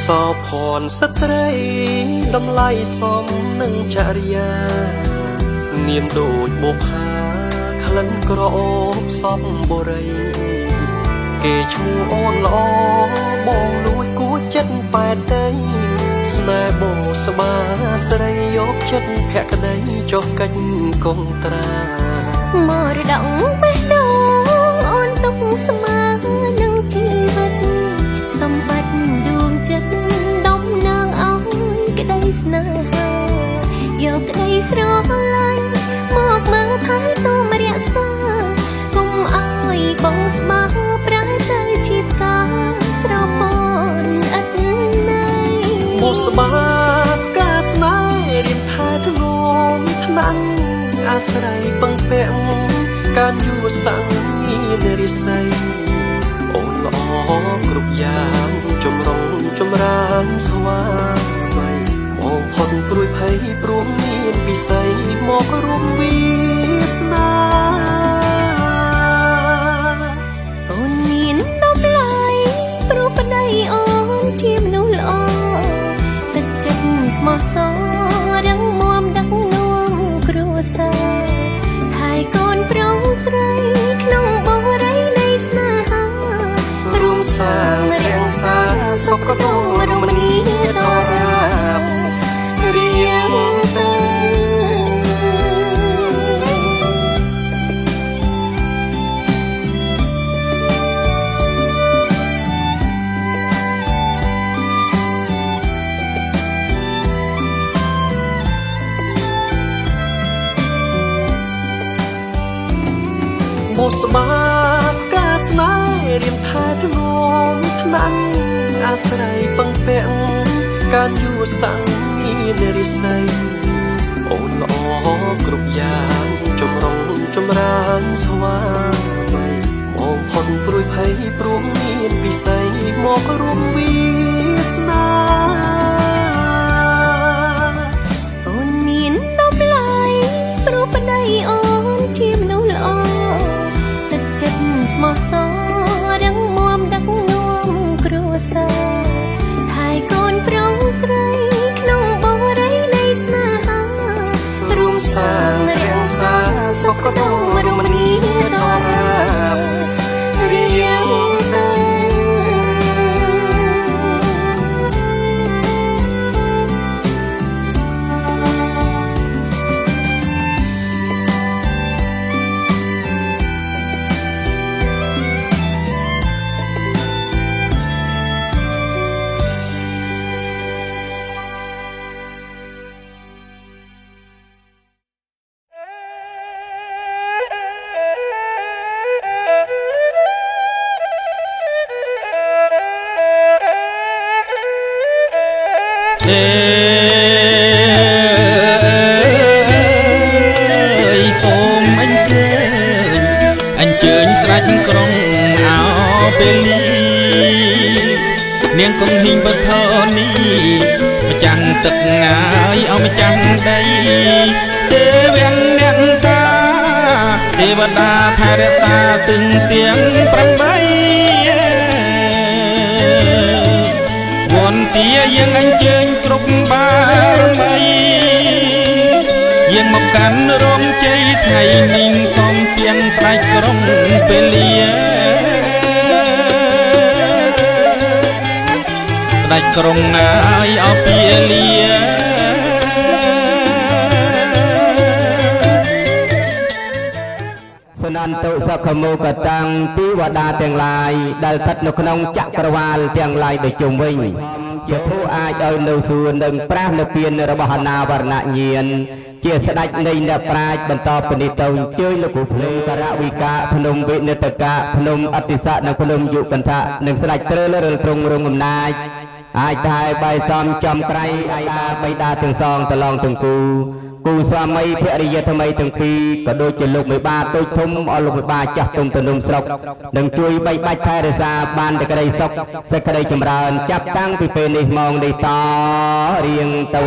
សោភ័ណ្ឌស្ត្រីតម្លៃសមនឹងចរិយានាមដូចបុប្ផាក្លិនក្រអូបសពបុរីគេឈ្មោះអូនល្អបងលួចគួចចិត្តប៉ែតដីស្នេហ៍បោស្បាស្រីយកចិត្តភក្តីចុះកិច្ចកងត្រាមរតកបេះដូងអូនទុកស្មើនឹងជីវិតសម្បត្តិដួងចិត្តដំណាងឲ្យក្តីស្នេហាយកក្តីស្រឡាញ់មកមើលថែទូមរក្សាកុំឲ្យបងស្បាប្រែទៅជាផ្កាស្រពន់ឥតណៃបោស្បាផ្កាស្នេហ៍រៀមថែធ្ងំថ្នាំអាស្រ័យពឹងពាក់ការយួរសាំងនារីស័យអូនល្អគ្រប់យ៉ាងចម្រុងចម្រើនស្វាមីមកផុតព្រួយភ័យព្រោះមានវិស័យមករួមវាសនាអូនមានតម្លៃព្រោះប្តីអូនជាមនុស្សល្អទឹកចិត្តស្មោះសររឹងមាំដឹកនាំគ្រួសារថែកូនប្រុសស្រីក្នុងបរិយានៃស្នេហារួមសាងរាំងសាសុខដុមរមនីដរាបរៀងទៅបោស្បាផ្កាស្នេហ៍រៀមថែធ្ងំថ្នាំអាស្រ័យពឹងពាក់ការយួរសាំងនារីស័យអូនល្អគ្រប់យ៉ាងចម្រុងចម្រើនស្វាមីមកផុតព្រួយភ័យព្រោះមានវិស័យមករួមវាសនាអូនមានតម្លៃព្រោះប្តីអូនជាមនុស្សល្អទឹកចិត្តស្មោះសររឹងមាំដឹកនាំគ្រួសារថែកូនប្រុសស្រីក្នុងបរិយានៃស្នេហារួមសាងរាំងសាសុខដុមរមនីដរាបរៀងទៅសូមអញ្ជើញស្ដេចក្រុងអោពេលនាងគង់ហ៊ីងបធនីម្ចាំងទឹកម្ចាស់ម្ចាំងដីទេវៀងអ្នកតាទេវតាថែរក្សាទឹងទាំង8វន្តាយើងអញ្ជើញគ្រប់បារមីយើងមកកាន់រោងជ័យថ្ងៃនេះសំទៀងស្ដេចក្រុងពេលលាស្ដេចក្រុងណាយអពាលាសនន្តសខមោកតាំងពីវតាទាំងឡាយដែលស្ថិតនៅក្នុងចក្រវាលទាំងឡាយដូចជុំវិញជាผู้អាចឲ្យនៅសួននឹងប្រាស់នៅពៀនរបស់អនាវរណញាណជាស្ដេចនៃអ្នកប្រាជ្ញបន្តពនិតទៅអញ្ជើញលោកគ្រូភ្លេងករវិកាភ្នំវិនិតកៈភ្នំអតិសៈនិងភ្នំយុគន្ធៈនិងស្ដេចត្រើលរលទ្រង់រងអំណាចអាចតែបាយសំចំក្រៃអាយដាបៃតាទាំងសងតឡងទាំងគូគូស្វាមីភរិយាថ្មីទាំងពីរក៏ដូចជាលោកមេបាតូចធំអស់លោកមេបាចាស់ទុំទៅនំស្រុកនឹងជួយបីបាច់ថែរក្សាបានតែក្តីសុខសេចក្តីចម្រើនចាប់តាំងពីពេលនេះមកនេះតរៀងទៅ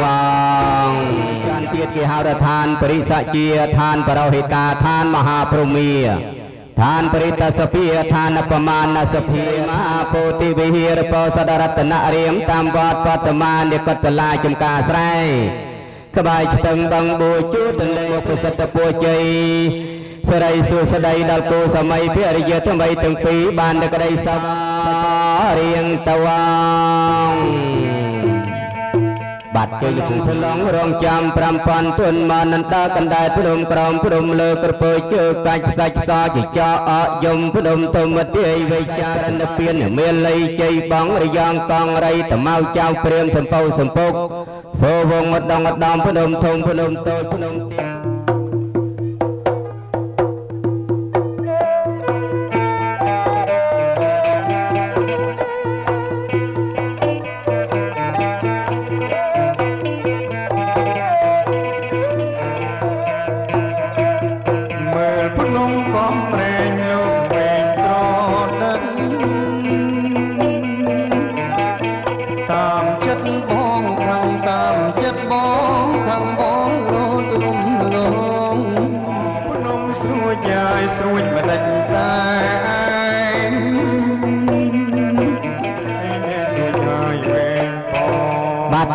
ចានទៀតគេហៅថាឋានបរិសជាឋានបរោហិតាឋានមហាព្រហ្មាឋ ឋានបរិតសភាឋានបមាណសភាមហាពោធិវិហារពោធិរតនរាមតាមវត្តបតមានិកតឡាចំការស្រែក្បាយស្ទឹងបឹងបួជួទន្លេប្រសិទ្ធពួរជ័យសិរីសួស្ដីដល់គូសម័យភរិយាថ្មីទាំងពីរបានតែក្តីសុខរៀងតវងបាត់ជ័យគង់ស្លងរងចាំ5000ទុនមនន្តកណ្ដែតព្រមក្រមព្រមលើក្រពើជើកាច់សាច់សជាចោអយំភ្នំទុំទាយវេចារណពៀនមានលៃជ័យបងរយ៉ាងកងរៃតមៅចៅព្រាមសំពៅសំពុកសូវងម្ដងម្ដងភ្នំធំភ្នំតូចភ្នំ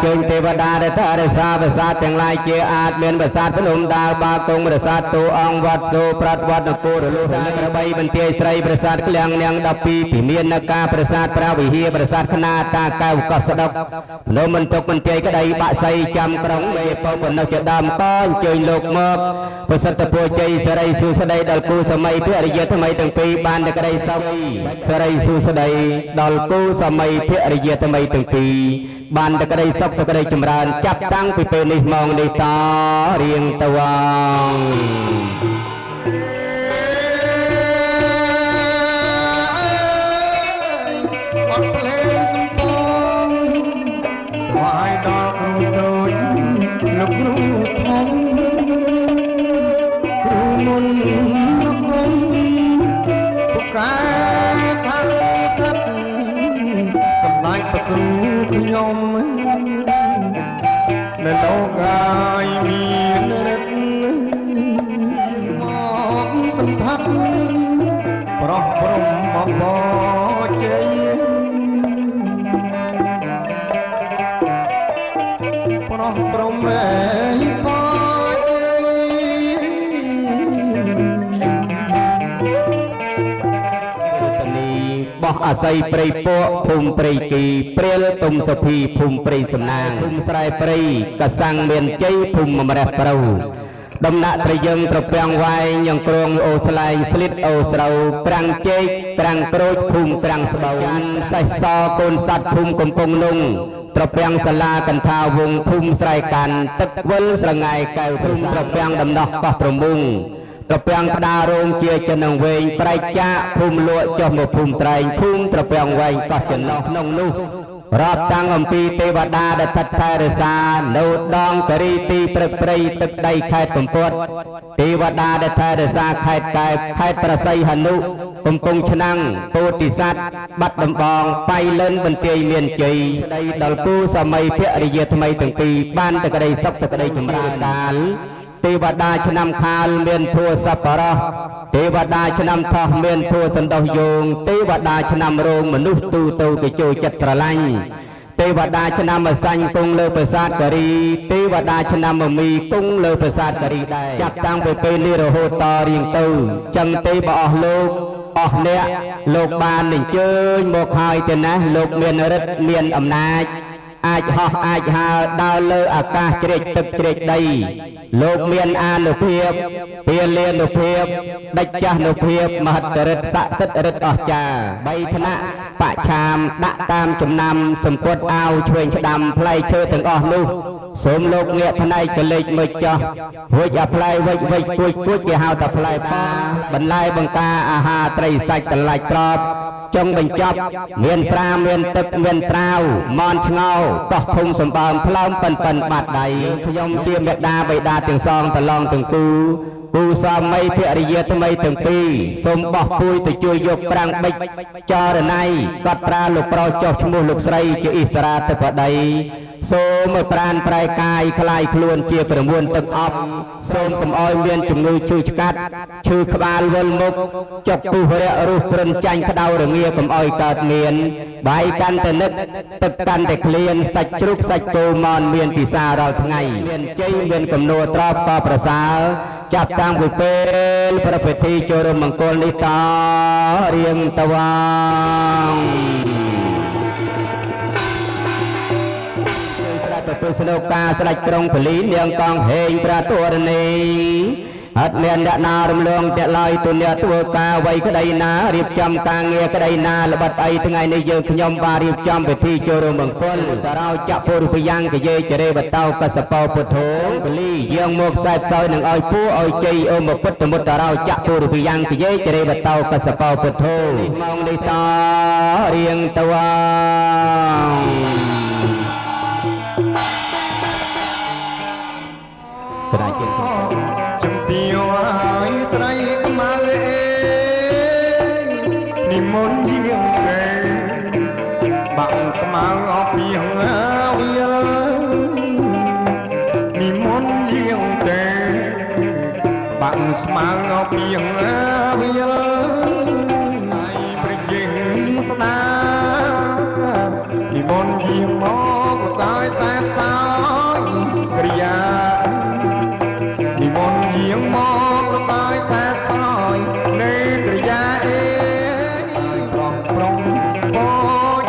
ជើងទេវតារថារសាប្រាសាទទាំងឡាយជាអាចមានប្រាសាទភ្នំដាវបាគង់ប្រាសាទទូអង្គវត្តសូប្រតវត្តនគររលុះរក្របីបន្ទាយស្រីប្រាសាទឃ្លាំងនាង12ពីមាននការប្រាសាទប្រាវិហារប្រាសាទខ្នាតាកៅកោះស្ដុកភ្នំបន្ទុកបន្ទាយក្តីបាក់សៃចាំក្រុងមេពកនៅជាដើមកអញ្ជើញលោកមកប្រសិទ្ធពរជ័យសិរីសួស្តីដល់គូសម័យភរិយាថ្មីទាំងពីរបានតែក្តីសុខសិរីសួស្តីដល់គូសម័យភរិយាថ្មីទាំងពីរបានតែក្តីសុខសេចក្តីចម្រើនចាប់តាំងពីពេលនេះមកនេះតរៀងទៅវងអត់ភ្លេងសំពងថ្វាយដល់គ្រូតូចលោកគ្រូធំគ្រូមុនលោកគុំពូកាសាសិទ្ធសម្ដេចព្រះគ្រូខ្ញុំនៅលោកកាយមានរិទ្ធមកសម្ផាត់ប្រោះព្រំមកបជ័យប្រោះព្រំបជ័យបោះអាស័យព្រៃពកភូមិព្រៃគីព្រាលទុំសុភីភូមិព្រៃសំណាងភូមិស្រែព្រៃកសាំងមានជ័យភូមិមរះប្រៅដំណាក់ត្រយឹងត្រពាំងវែងយ៉ាងក្រងអូស្លែងស្លិតអូស្រូវប្រាំងជែកប្រាំងក្រូចភូមិប្រាំងស្បូវសេះសកូនសัตว์ភូមិកំពង់នងត្រពាំងសាលាកន្ថាវងភូមិស្រែកាន់ទឹកវិលស្រងាយកៅភូមិត្រពាំងដំណោះកោះប្រមុងត្រពាំងក្តាររោងជាចំណងវែងប្រែកចាកភូមិលក់ចុះមកភូមិត្រែងភូមិត្រពាំងវែងកោះចំណោះក្នុងនោះរាប់តាំងអំពីទេវតាដែលថិតថែរក្សានៅដងករីទីព្រឹកព្រៃទឹកដីខេត្តកំពតទេវតាដែលថែរក្សាខេត្តកែបខេត្តប្រស័យហនុកំពង់ឆ្នាំងពោធិសត្វបាត់ដំបងបៃលិនបន្ទាយមានជ័យស្ដីដល់គូសម័យភរិយាថ្មីទាំងពីរបានតែក្តីសុខតែក្តីចម្រើនកាលទេវតាឆ្នាំខាលមានធัวសប្បុរសទេវតាឆ្នាំថោះមានធัวសន្តោសយោងទេវតាឆ្នាំរោងមនុស្សទូទៅគេចូលចិត្តស្រឡាញ់ទេវតាឆ្នាំអសាញ់គង់លើប្រាសាទការីទេវតាឆ្នាំមមីគង់លើប្រាសាទការីដែរចាប់តាំងពីពេលនេះរហូតតរៀងទៅចឹងទេបើអស់លោកអស់អ្នកលោកបានអញ្ជើញមកហើយទៅណាលោកមានរិទ្ធមានអំណាចអាចហោះអាចហើរដើរលើអាកាសជ្រែកទឹកជ្រែកដីលោកមានអានុភាពពាលានុភាពដេចចាស់នុភាពមហិទ្ធិរិទ្ធស័ក្តិសិទ្ធិរិទ្ធអស្ចារ្យ3ថ្នាក់បច្ឆាមដាក់តាមចំណាំសម្ពុតអាវឆ្វេងស្ដាំផ្លែឈើទាំងអស់នោះសូមលោកងាកផ្នែកកលេចមួយចោះរួចអាផ្លែវិចវិចគួចគួចគេហៅថាផ្លែប៉ាបន្លែបង្ការអាហារត្រីសាច់កន្លាច់ក្របចុងបញ្ចប់មានស្រាមានទឹកមានត្រាវមន់ឆ្ងោកោះធំសម្បើមផ្លើមប៉ិនប៉ិនបាត់ដៃខ្ញុំជាមេដាបិតាទាំងសងប្រឡងទាំងគូគូសម័យភរិយាថ្មីទាំងពីរសូមបោះពួយទៅជួយយកប្រាំងបិចចរណៃកត់ត្រាលោកប្រុសចុះឈ្មោះលោកស្រីជាអិសរាធិបតី សូមឲ្យប្រានប្រែកាយคลายខ្លួនជាក្រមួនទឹកអប់សូមកុំឲ្យមានជំងឺឈឺឆ្កាត់ឈឺក្បាលវិលមុខចុកពុះរៈរុះព្រិនចាញ់ក្តៅរងាកុំឲ្យកើតមានបាយកាន់តែនឹកទឹកកាន់តែក្លៀនសាច់ជ្រូកសាច់គោមន់មានពិសារាល់ថ្ងៃមានជ័យមានកំណួរត្រប់ក៏ប្រសើរចាប់តាំងពីពេលប្រពៃពិធីចូលរួមមង្គលនេះតរៀងតវ៉ាងពុស្នូកាស្ដេចក្រុងពលីនាងកងហេងប្រទរនីអត់មានអ្នកណារំលងតែឡើយទូអ្នកធ្វើការអ្វីក្តីណារៀបចំការងារក្តីណាល្បិតអីថ្ងៃនេះយើងខ្ញុំបានរៀបចំពិធីចូលរួមមង្គលតារោចពុរុភយ៉ាងកយេចរេបតោកសបោពុទ្ធោពលីយើងមកខ្សែផ្សោយនឹងឲ្យពូឲ្យជ័យអូមពុទ្ធមុតតារោចពុរុភយ៉ាងកយេចរេបតោកសបោពុទ្ធោម៉ោងនេះតរៀងតវ៉ាជំទាវឲ្យស្រីខ្មៅនិមន្តយាងគេបាក់ស្មៅអស់ពីងវាលនិមន្តយាងគេបាក់ស្មៅអស់ពីងវាលហើយប្រយើងស្ដានិមន្តយាងមកលោកឲ្យសែបសោយគ្រានិមន្តយាងមកលោកឲ្យសែបសោយនៃក្រយាអេប្រងប្រងបោ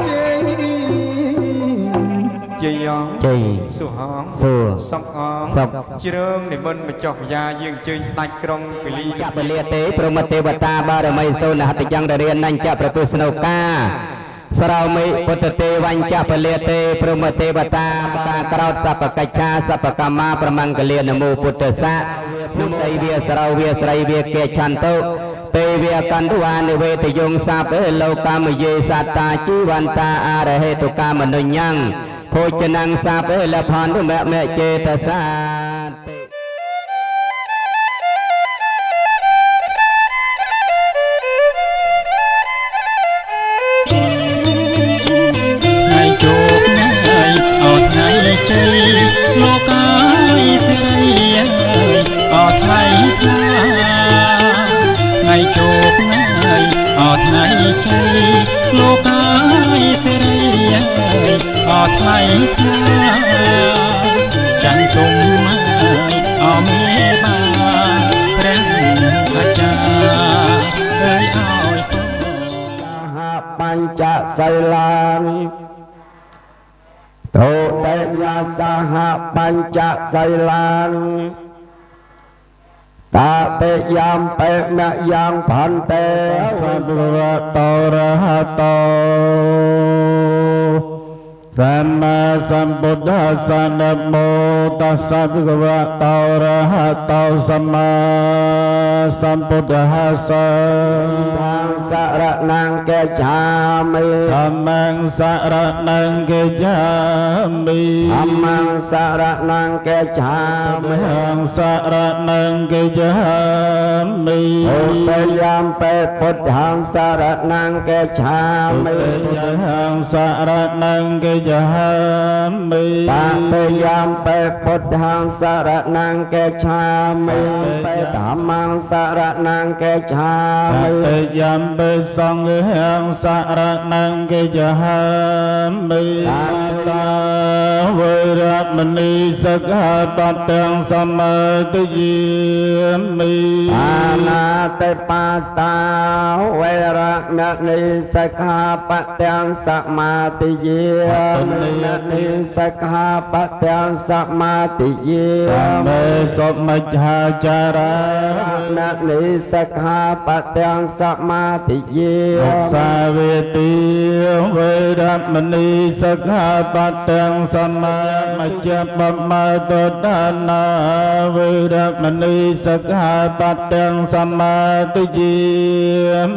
ជ័យជ័យជ័យសុហងសុខអងសុខជ្រើងនិមន្តម្ចាស់យាយើងអញ្ជើញស្ដេចក្រុងពលីចពលិទេព្រមទេវតាបារមីសូនហតិយ៉ាងដែលរៀនណាញ់ចប្រពុស្នូកាស្រោមិពុទ្ធទេវញ្ចពលិទេព្រមទេវតាបាក្រោតសពកិច្ឆាសពកម្មាប្រមង្គលានមោពុទ្ធសានុតៃវាស្រោវាស្រីវាកេឆន្តុទេវកណ្ឌវានិវេតយងសាបលោកាមយេសត្តាជីវន្តាអរហេតុកាមនុញ្ញੰភោជនੰសាបលផនមេចេតសាជ័យលោកកាយសិរីអត់ថ្ងៃថាថ្ងៃជោគថ្ងៃអត់ថ្ងៃជ័យលោកកាយសិរីអត់ថ្ងៃថាចន្ទទុំអមេបាព្រះអាចារ្យអើយឲ្យហបញ្ចសីលានិโตเตยาสหปัญจไสลังตาเตยามเปมะยังพันเตสัพพะโตระหะโตสัมมาสัมพุทธัสสะนะโมตัสสะภะคะวะโตอะระหะโตสัมมาสัมพุทธัสสะธัมมังสรณังกัจฉามิธัมมังสรณังกัจฉามิธัมมังสรณังกัจฉามิธัมมังสรณังกัจฉามิโอเตยามเปพุทธังสรณังกัจฉามิธัมมังสรณังกัจฉามิตเตยามเปพุทธังสรณังกัจฉามิเปธัมมังสรณังกัจฉามิตยามเปสังฆังสรณังกัจฉามิตาเวรมณีสกขาปัตตังสมาธิยมิอานาติปาตาเวรมณีสกขาปัตตังสมาธิยนิสักขาปัตตังสมาธิเยเมสมัจหาจาระนิสักขาปัตตังสมาธิเยสาเวติเวรมณีสักขาปัตตังสมามัจจปมาตตานาเวรมณีสักขาปัตตังสมาธิเย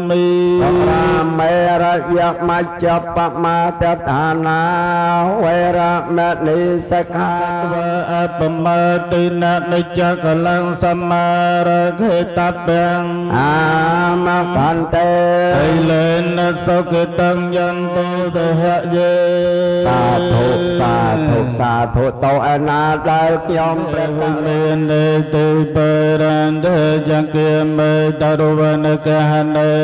มิสัมมาเมระยะมัจจปมาตตานาเวรมณีสักขาเวอปมาตินะนิจกลังสมาระเขตปังอามะพันเตไอเลนะสุขตังยันโตสหะเยสาธุสา សាធុតោអនាដែលខ្ញុំព្រះវិមានទេទេបរន្តចង្គាមេតរវនកហនេ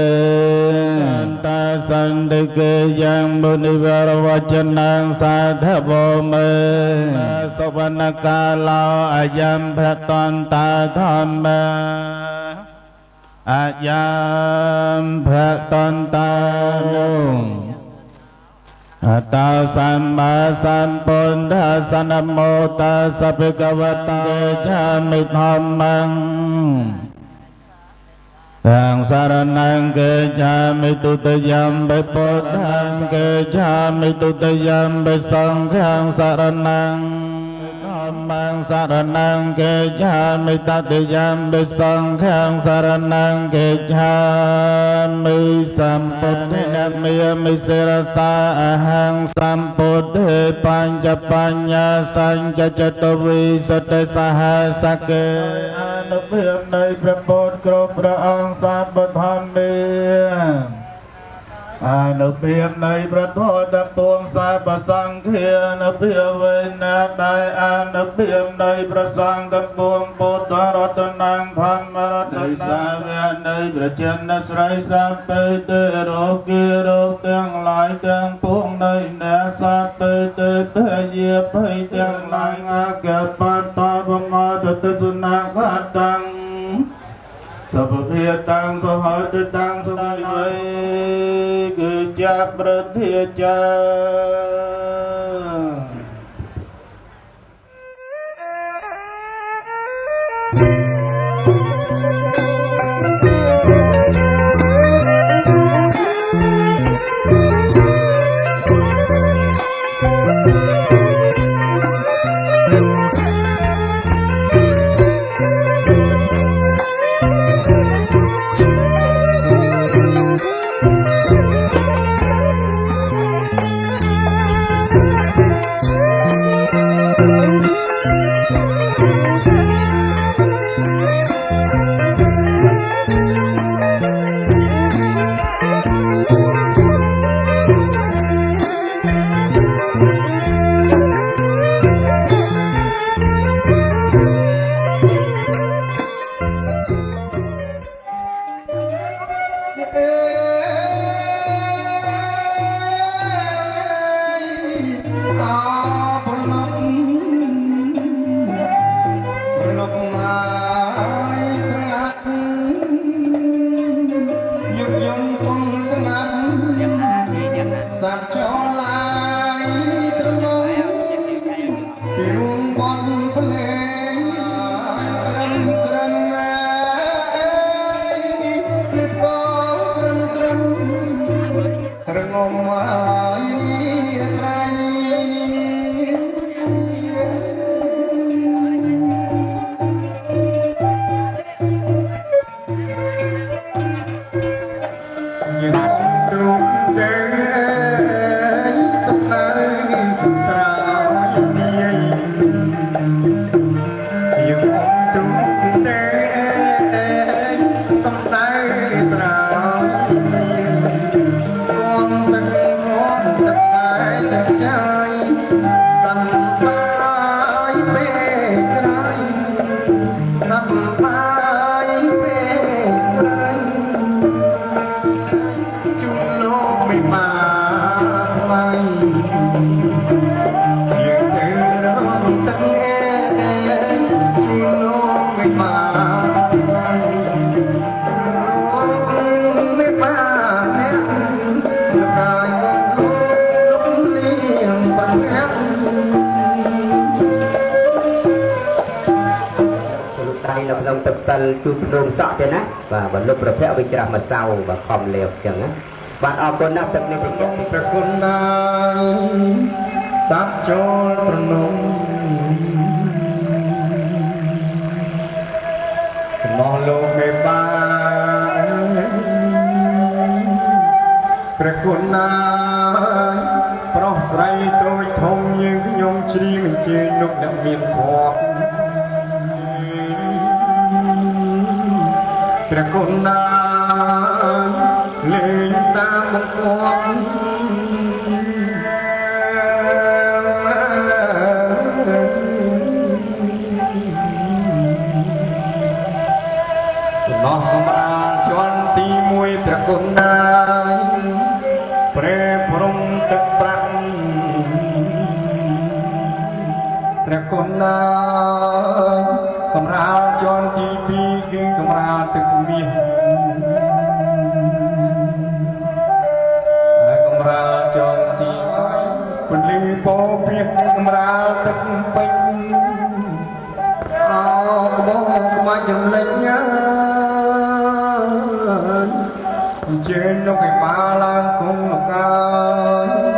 តសន្តិកេយ៉ាងមុនិវរវចនាសាធវមេសវនកាឡោអយំភតន្តធម្មអយំភតន្តអតោសម្មាសម្ពុទ្ធសនមោតសភគវតេចាមិធម្មងតាំងសារណង្កេចាមិទុតិយំបិពុទ្ធังកេចាមិទុតិយំបិសង្ឃังសារណង្ធម្មងសារណង្កេចាមិតតិយំបិសង្ឃังសារណង្កេចាមិសម្ពុទ្ធិនមេមិសិរសាអហង្សម្ពុទ្ធិបញ្ចបញ្ញសញ្ចចតវិសតិសហសកេអនុភាពនៃព្រះពុទ្ធគ្រប់ព្រះអង្គសម្បធម្មមេអនុភាពនៃព្រះធម៌ទាំងពួងខ្សែប្រសង្ឃាអនុភាពវេណាដែលអនុភាពនៃព្រះសង្ឃទាំងពួងពុទ្ធរតនំធម្មរតនំសាវៈនៃព្រះចិនស្រីសព្ពេទេរោគិរោគទាំងឡាយទាំងពួងនៃអ្នកសព្ពេទេភយាភ័យទាំងឡាយអកបតបមតទសនៈកតាំងសពភាតាំងសហតតាំងសុខវ័យគឺចាប្រធាចាគឺភ្នំសក់ទេណាបាទបលុបប្រភពវិច្រាស់ម្សៅបាទខំលាបចឹងណាបាទអរគុណណាស់ទឹកនេះប្រគុណព្រះគុណណាសត្វចូលប្រនំស្មោះលោកមេបាព្រះគុណណាប្រុសស្រីត្រួយធំយើងខ្ញុំជ្រាបអញ្ជើញលោកអ្នកមានភ័ព្វព្រះគុណណាលេងតាមបង្គាប់ គុណណាយព្រះព្រំទឹកប្រាក់ព្រះគុណណាយកំរាលជាន់ទី2គឺកំរាលទឹកមាសហើយកំរាលជាន់ទី3ពន្លឺពោពាសកំរាលទឹកពេជ្រអោក្បោក្បាច់ចំណេញញ៉ាអញ្ជើញលោកឯបាឡើងគង់លោកកា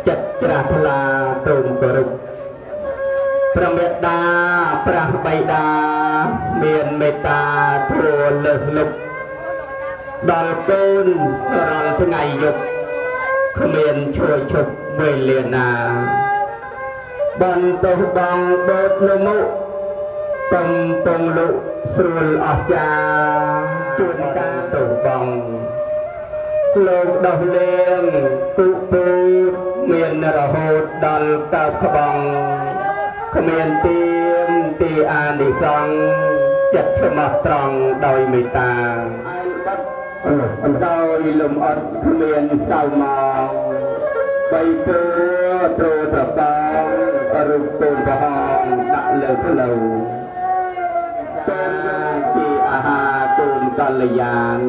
ចិត្តជ្រះថ្លាទូលគោរពព្រះមេត្តាព្រះបិតាមានមេត្តាព្រោះលើសលប់ដល់កូនរាល់ថ្ងៃយប់គ្មានជួយឈប់វេលាណាបន្ទោសបងបូតលមុកំពុងលុស្រួលអស្ចារ្យជួនកាលទោសបងលោកដោះលែងគុពូមានរហូតដល់កើតក្បង់គ្មានទៀមទីអានិសង្ឃចិត្តឆ្មោះត្រង់ដោយមេត្តាដោយលំអត់គ្មានសៅមកបីពួរទ្រត្របងរូបកូនប្រហងដាក់លើផ្លូវពេលជាអាហារទូនកល្យាន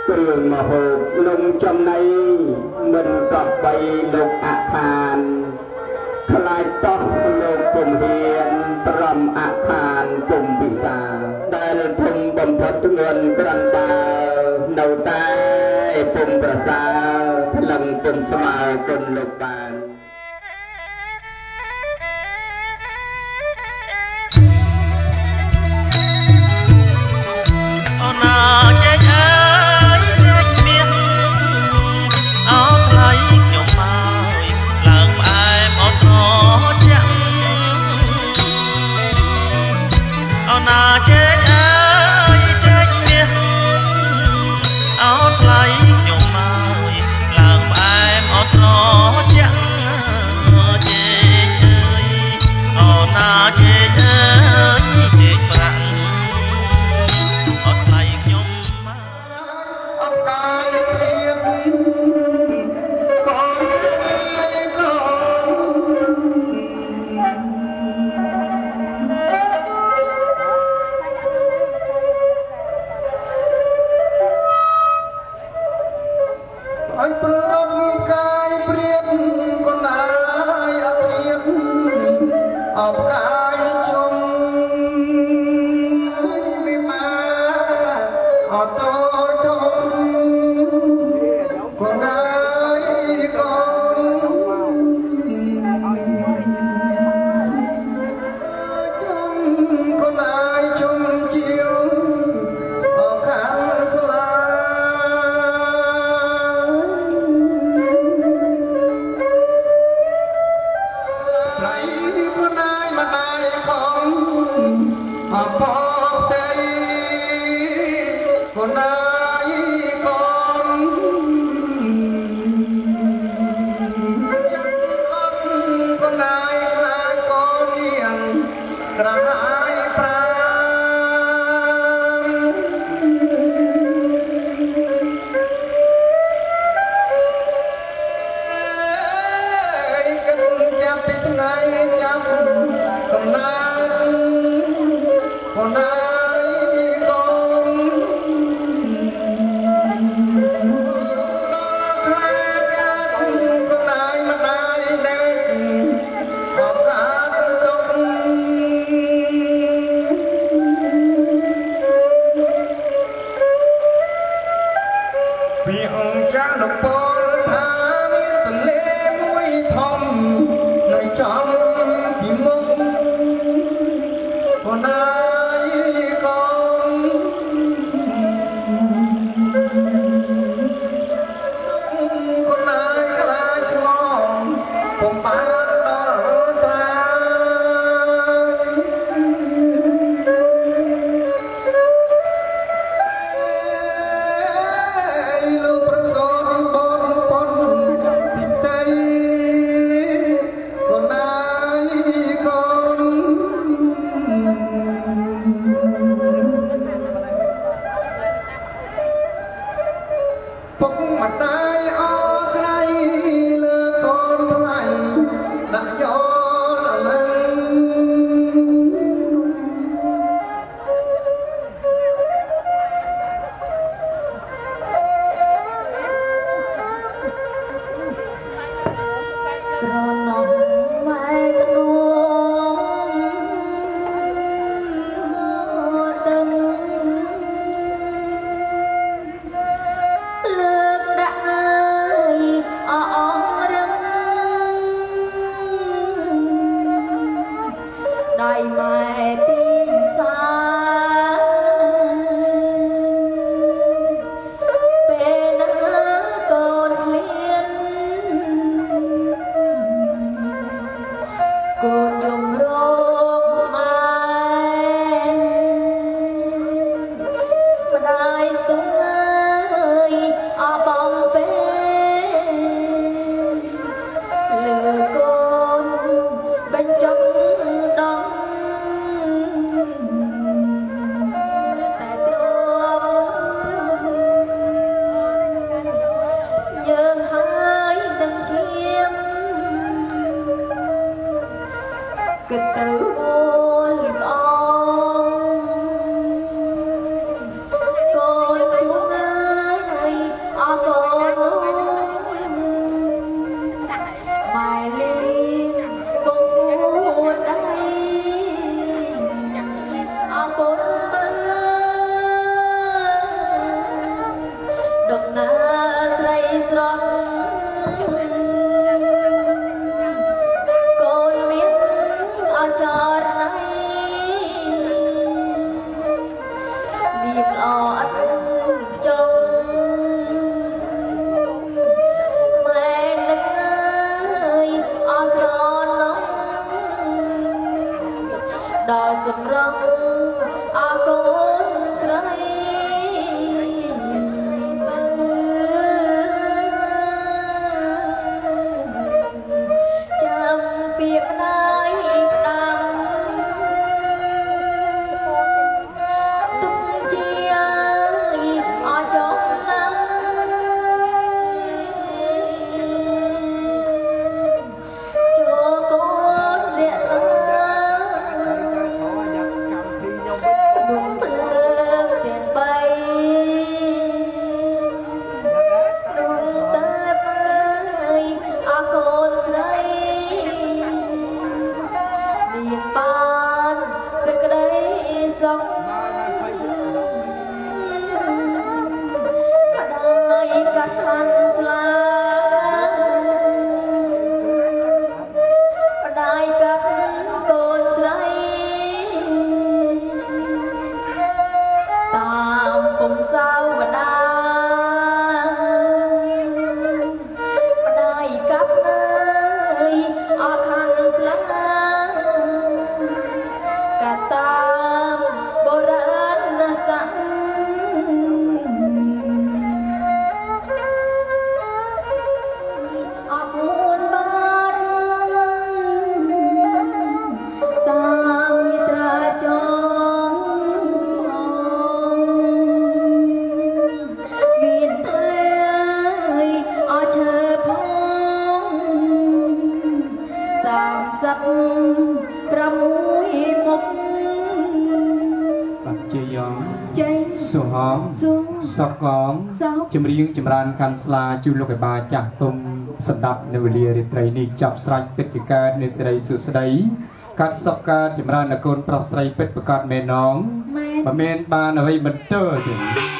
គ្រឿងមហូបនំចំណីមិនក៏បីលោកអខានខ្លាចតោះលោកពុំហ៊ានប្រំអខានពុំពិសាដែលធំបំផុតធ្ងន់ក្រាន់ដើនៅតែពុំប្រសើរថ្លឹងពុំស្មើគុណលោកបាន Hãy subscribe cho kênh Ghiền Mì Gõ để không bỏ lỡ ណាយកូនដល់ខែកាត់កូនណាយម្ដាយដេកអបកាត់ទុកពីអង្គចាស់លពលថាមានទន្លេមួយធំនៅចំពីមុខកូនណាយកូនកូនណាយខ្លាចឆ្លងពុំបានដល់ត្រាយលោកប្រសូនបងប៉ុនទីដីកូនណាយកូន ជាយ៉ង ជ័យ សុហង ស៊ូ សកង សោក ចម្រៀងចម្រើនខាន់ស្លាជួយលោកឯបាចាស់ទុំសម្ដាប់នៅវេលារាត្រីនេះចាប់ស្រេចពិតជាកើតនៃសេរីសុស្ដីកាត់សពកើតចម្រើនដល់កូនប្រុសស្រីពិតប្រកបមែននង ម៉ែ មិនមែនបានអ្វីបន្ទើទេ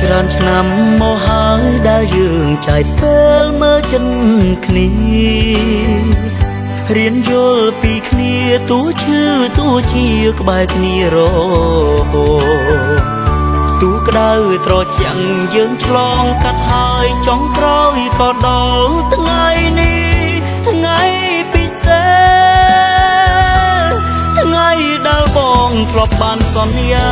ច្រើនឆ្នាំមកហើយដែលយើងចាយពេលមើលចិនគ្នារៀនយល់ពីគ្នាទូឈឺទូជាក្បែរគ្នារហូតទូក្តៅត្រជាក់យើងឆ្លងកាត់ហើយចុងក្រោយក៏ដល់ថ្ងៃនេះថ្ងៃពិសេសថ្ងៃដែលបងធ្លាប់បានសន្យា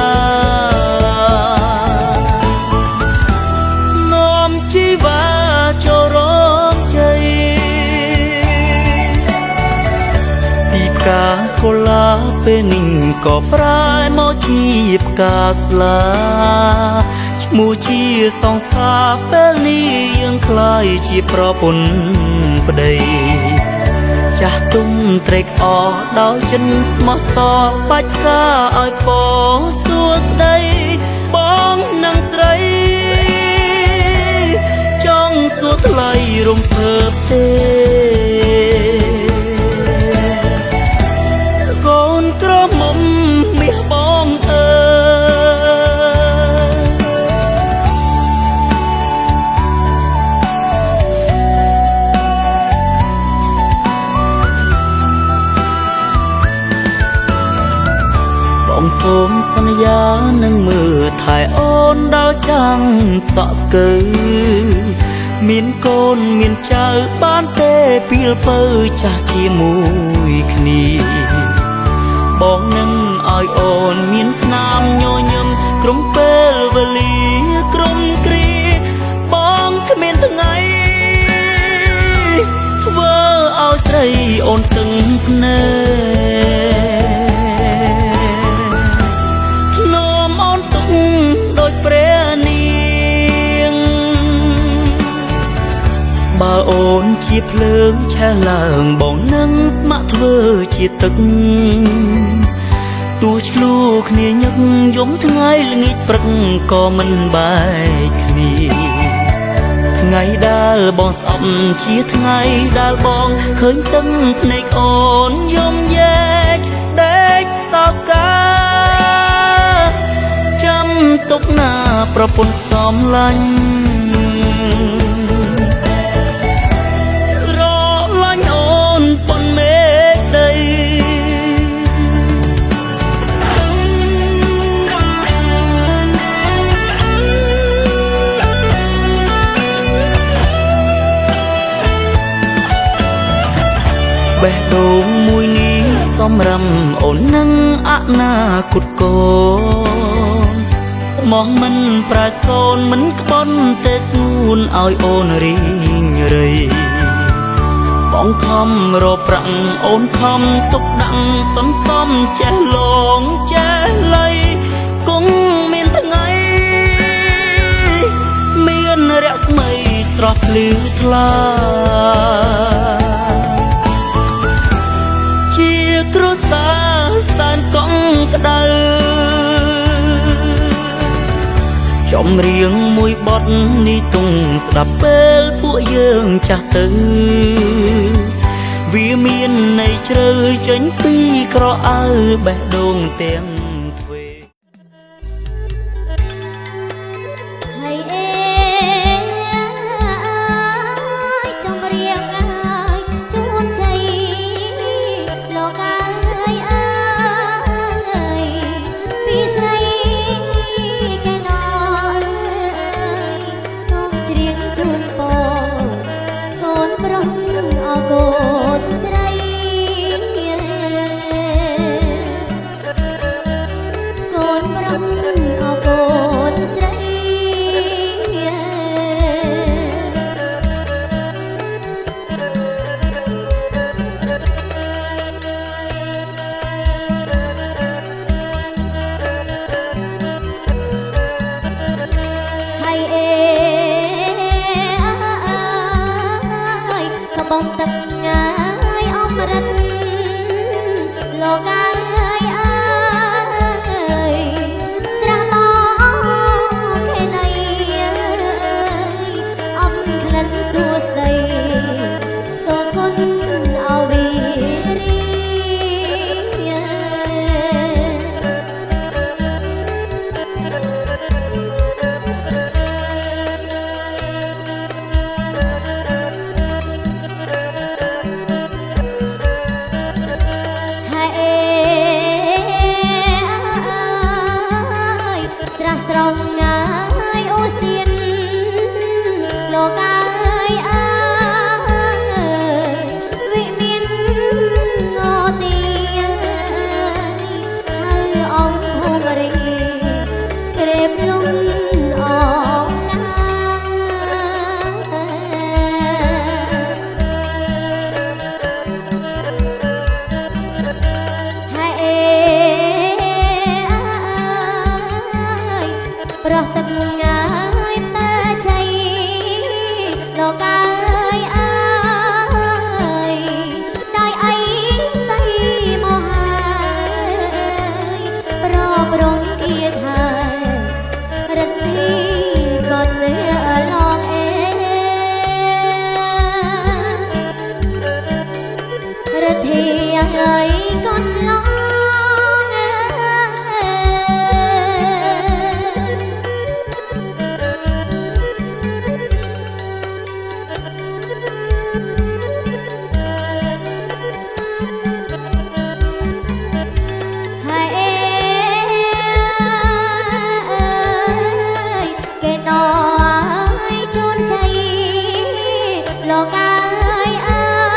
ជីវ៉ាចូលរកជ័យពីផ្កាកុលាពេលនេះក៏ប្រែមកជាផ្កាស្លាឈ្មោះជាសង្សារពេលនេះយើងคล้ายជាប្រពន្ធប្តីចាស់ទុំត្រេកអរដោយចិនស្មោះសរបាច់ការឲ្យបងសួស្ដីបងនឹងស្រីសួរថ្លៃរំភើបទេកូនក្រមុំមាសបងអើបងសូមសន្យានឹងមើលថែអូនដល់ចាំងសក់ស្កើមានកូនមានចៅបានទេពីលពៅចាស់ជាមួយគ្នាបងនឹងឲ្យអូនមានស្នាមញញឹមក្រុមពេលវេលាក្រុមគ្រាបងគ្មានថ្ងៃធ្វើឲ្យស្រីអូនទឹងភ្នែកធ្នមអូនទុកដូចព្រះនាងបើអូនជាភ្លើងឆេះឡើងបងនឹងស្ម័គ្រធ្វើជាទឹកទោះឆ្លួគ្នាញឹកយំថ្ងៃល្ងាចព្រឹកក៏មិនបែកគ្នាថ្ងៃដែលបងស្អប់ជាថ្ងៃដែលបងឃើញទឹកភ្នែកអូនយំយែកដេកសោកកាចាំទុកណាប្រពន្ធសំឡាញ់បេះដូងមួយនេះសំរំអូននឹងអនាគតកូនស្មោះមិនប្រែសូនមិនក្បន់ទេស្ងួនឲ្យអូនរីងរៃបងខំរកប្រាក់អូនខំទុកដាក់សន្សំចេះលងចេះលៃគង់មានថ្ងៃមានរស្មីស្រស់ភ្លឺថ្លាគ្រួសារសែនកង់ក្តៅចម្រៀងមួយបទនេះទុំស្ដាប់ពេលពួកយើងចាស់ទៅវាមានន័យជ្រៅចេញពីក្រអៅបេះដូងទាំងទ្វេហើយអេចម្រៀងអើយជូនใจលោកពីស្រីគេណយសូមច្រៀងជូនបងកូនប្រុសអកូនស្រី លោកអើយអើយស្រះតខេណីអំក្លិនសួស្ដីសូមគុណអវីរី ស្រងងាយអូសៀនលោកអើយអើយវិមានងទីហើយអង្គភូមិរីក្រេបលំអងណាហើយប្រោះទឹកងាយតែជ័យលោកអើយអើយដោយអីសៃមកហើយប្រប្រងគៀថារិទ្ធិក៏ទៅឡងអេរិទ្ធិអើយក៏ឡង លោកអើយអើយ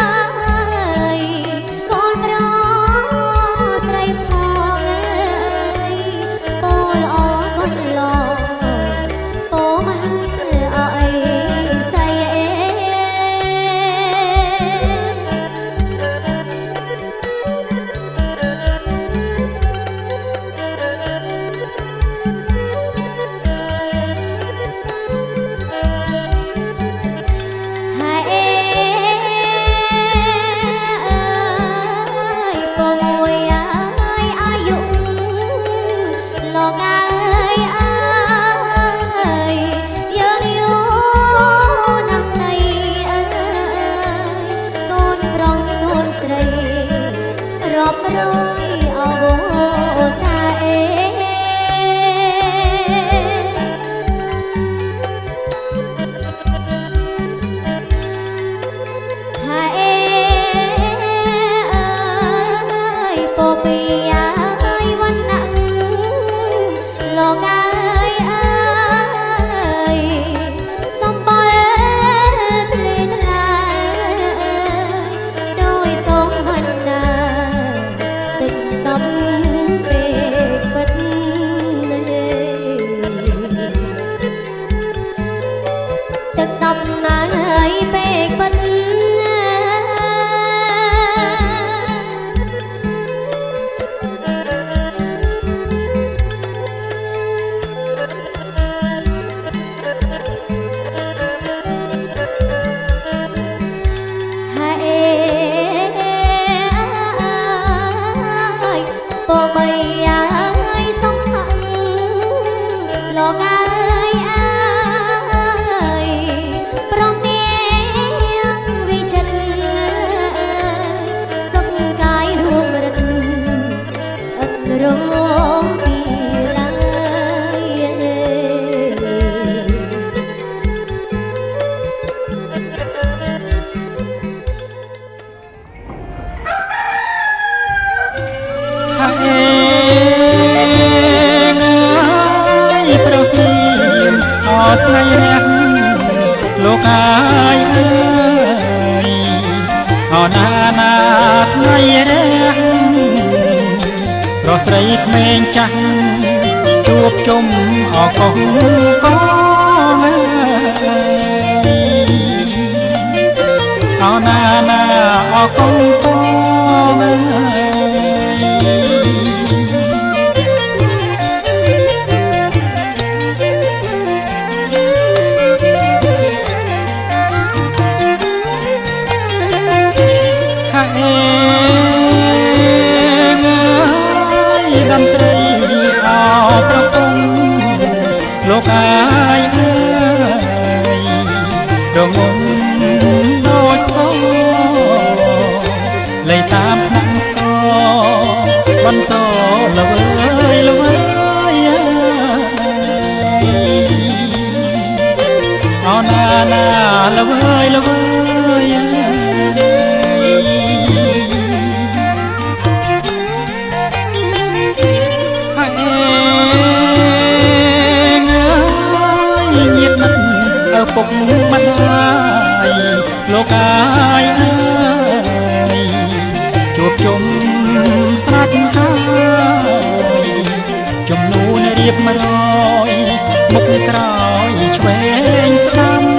លោកអើយអើយអណាណាថ្ងៃរះប្រស្រីក្មេងចាស់ជួបជុំអកងកងអណាណាអកងកងអ កាយអើយរងំដូចផងលេតាមថ្នាក់ស្គរបន្តល្វើយល្វើយអោណាណាល្វើយល្វើយពុកម្ដាយលោកកាយអើយជួបជុំស្រាច់ហើយចំនួនរៀប100មុខក្រោយឆ្វេងស្ដាំ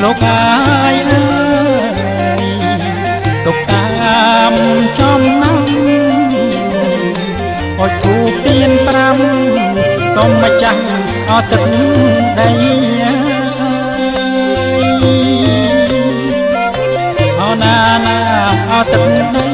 លោកកាយអើយទុកតាមចំណាំអត់ធូបទៀន5សូមម្ចាស់អត់ទឹកដីអោណាណាអត់ទឹកដី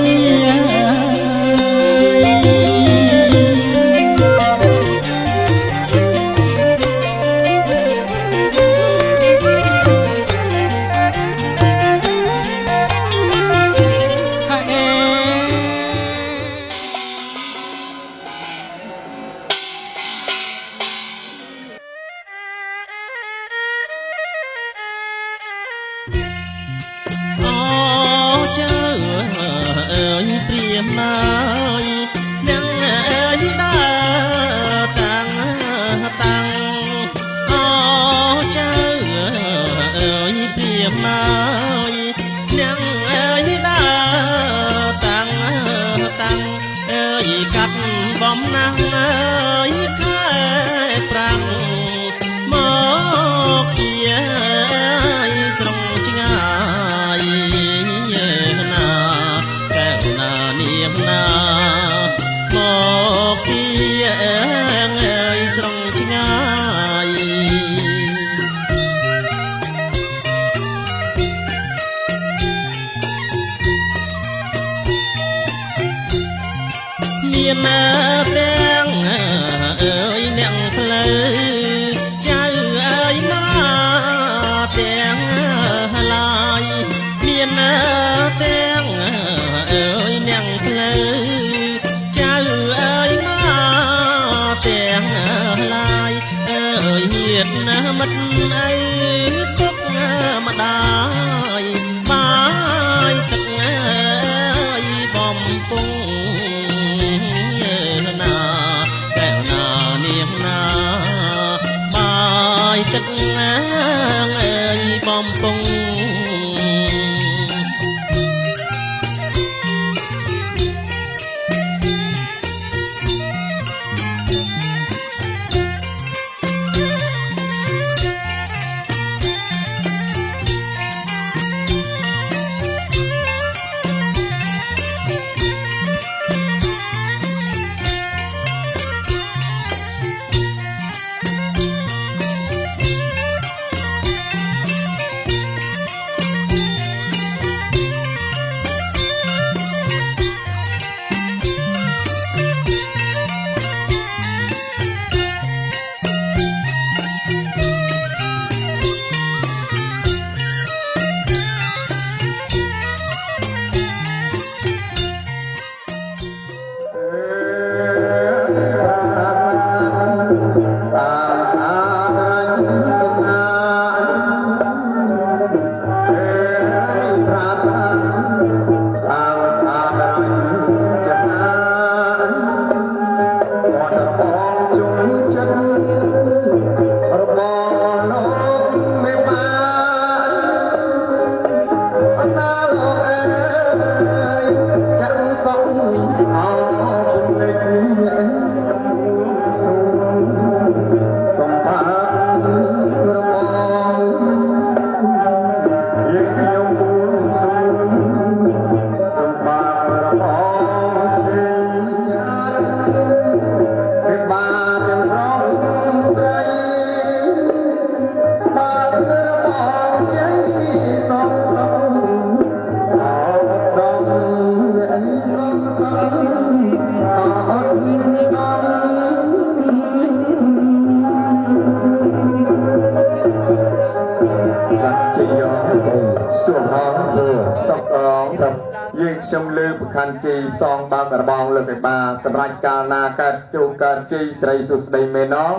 លើប្រខណ្ឌជ័យផ្សងបើករបងលើកឯបាសម្រាប់កាលណាកើតជោគកើតជ័យស្រីសុស្ដីមេណង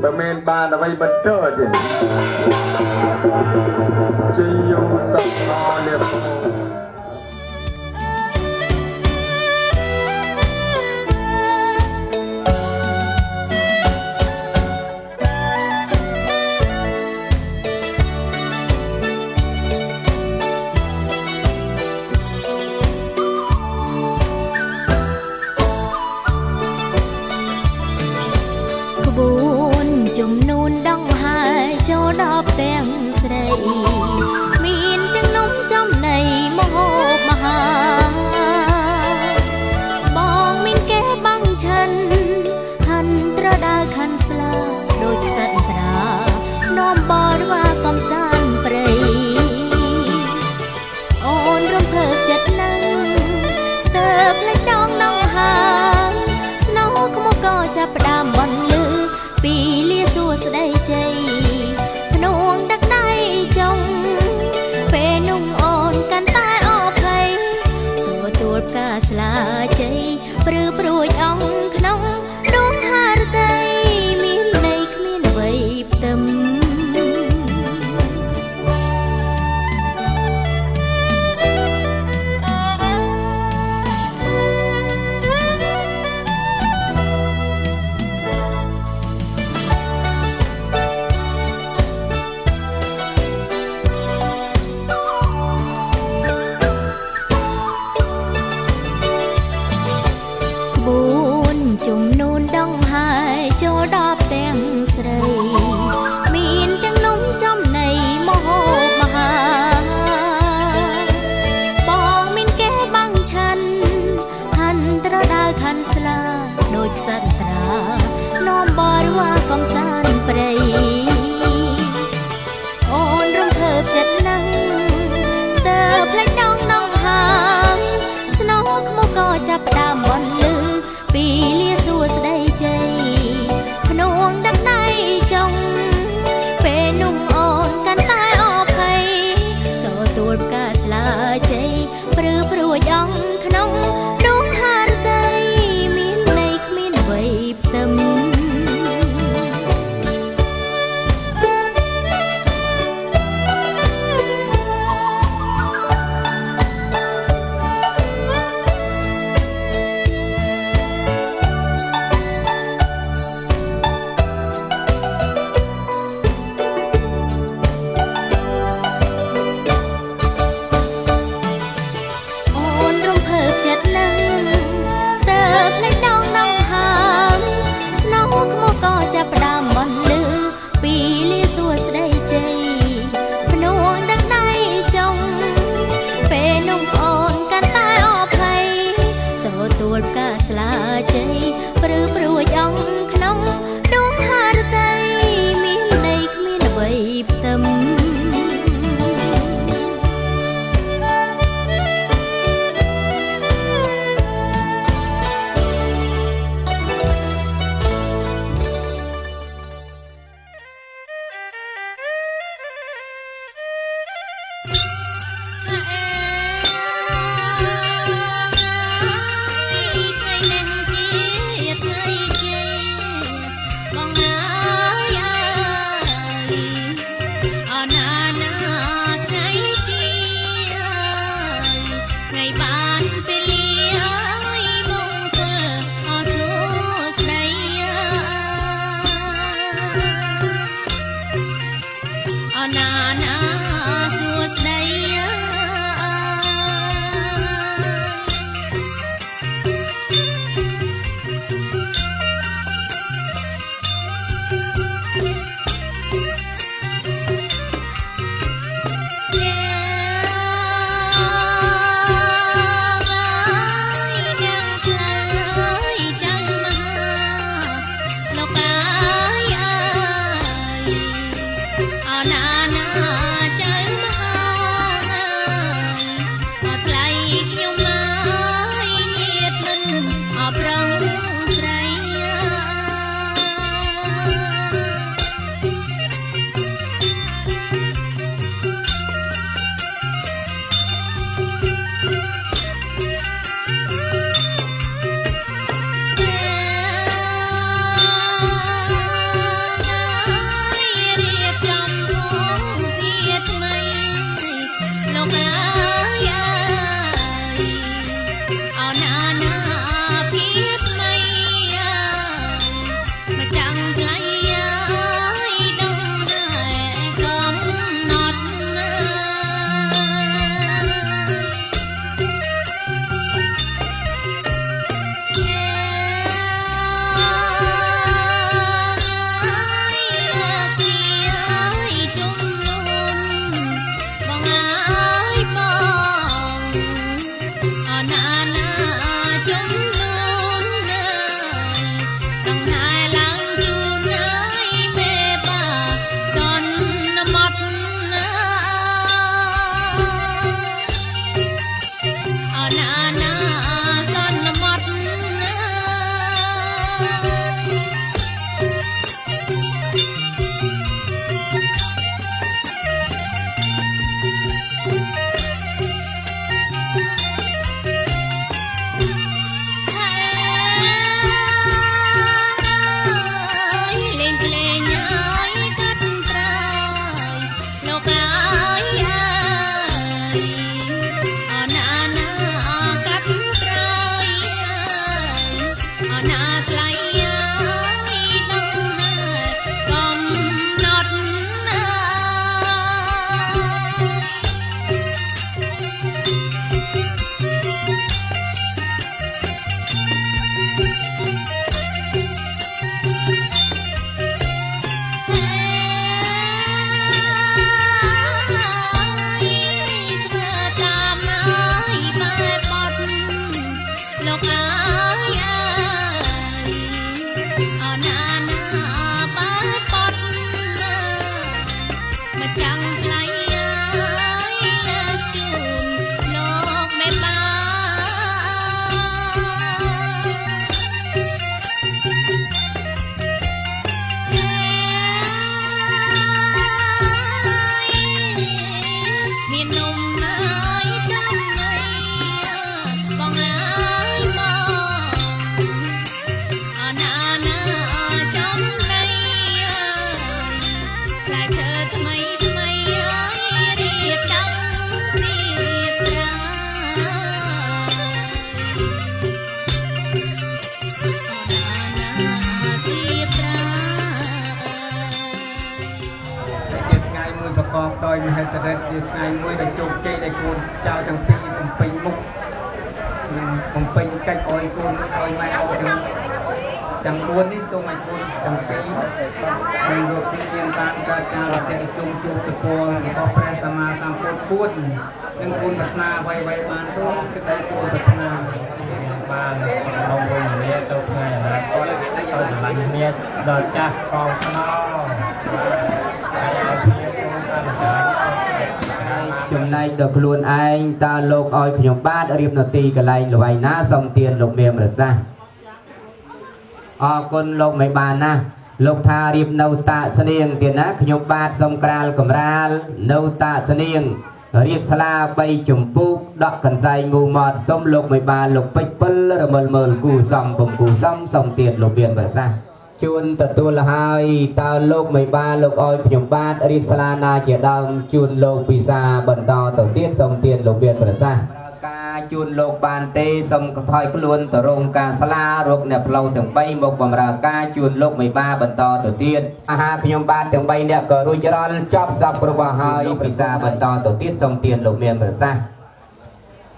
បើមានបានអ្វីបន្ទើទៀតជ័យយូសក្តិលៀបចំនួនដងហើយចូលដល់ផ្ទាំងស្រីមានទាំងនំចំណីមហូបមហាបងមានគេបាំងឆិនហាន់ត្រដើខាន់ស្លាដូចសត្វត្រានាំបរិវារកំសាន្តព្រៃអូនរំភើបចិត្តណាស់ស្ទើរផ្លេចដងដងហើយស្នោក្មកក៏ចាប់ផ្ដើមបន្លឺពីលាសួស្ដីជ័យភ្នួងដឹកដៃចុងពេលนุ่งអូនកាន់តែអភ័យទទួលផ្កាស្លាជ័យព្រឺព្រួយអង្គក្នុងដងហារតីមានន័យគ្មានអ្វីផ្ទឹមចំនួនដងហើយចូលដល់ផ្ទាំងស្រីមានទាំងនំចំណីមហូបមហាបងមានគេបាំងឆិនហាន់ត្រដើខាន់ស្លាដូចសត្វត្រានាំបរិវារកំសាន្តព្រៃអូនរំភើបចិត្តណាស់ស្ទើរផ្លេចដងដងហើយស្នោក្មកក៏ចាប់ផ្ដើមបន្លឺពីលាសួស្ដីជ័យភ្នួងដឹកដៃចុងពេលนุ่งអូនកាន់តែអភ័យទទួលផ្កាស្លាជ័យព្រឺព្រួយអង្គក្នុងដងហារតីមានន័យគ្មានអ្វីផ្ទឹម តយមហេសរិទ្ធជាថ្ងៃមួយដែលជោគជ័យដែលគូនចៅទាំងពីរបំពេញមុខបំពេញកិច្ចអោយគូនអោយម៉ែអោយទាំង4នេះសូមឲ្យគូនទាំងពីរបានរកទីមានតាមការការរត់ជុំជួបតពលរបស់ព្រះសម្មាសម្ពុទ្ធគួននិងគូនប្រាថ្នាអ្វីៗបានរួចគឺតែគូនប្រាថ្នាបានក្នុងវេលាទៅថ្ងៃអនាគតទៅឆ្លាញ់គ្នាដល់ចាស់កងខ្នងចំណែកដល់ខ្លួនឯងតើលោកឲ្យខ្ញុំបាទរៀបនាទីកន្លែងល្បែងណាសូមទានលោកមេមរសាអរគុណលោកមិនបានណាលោកថារៀបនៅតាស្នៀងទៀតណាខ្ញុំបាទសូមក្រាលកំរាលនៅតាស្នៀងរៀបស្លា3ចម្ពោះដកកន្សែងមូម៉ត់សូមលោកមិនបានលោកពេជ្រ7រមិលមើលគូសំពំគូសំសូមទានលោកមានរសាជួនទទួលហើយតើលោកមិនបានលោកឲ្យខ្ញុំបាទរៀបស្លាណាជាដើមជួនលោកពិសាបន្តទៅទៀតសូមទានលោកមានប្រសាសន៍ការជួនលោកបានទេសូមថយខ្លួនទៅរោងការស្លារកអ្នកផ្លូវទាំង3មកបម្រើការជួនលោកមិនបានបន្តទៅទៀតអាហារខ្ញុំបាទទាំង3អ្នកក៏រួចរាល់ចប់សពរបស់ហើយពិសាបន្តទៅទៀតសូមទានលោកមានប្រសាសន៍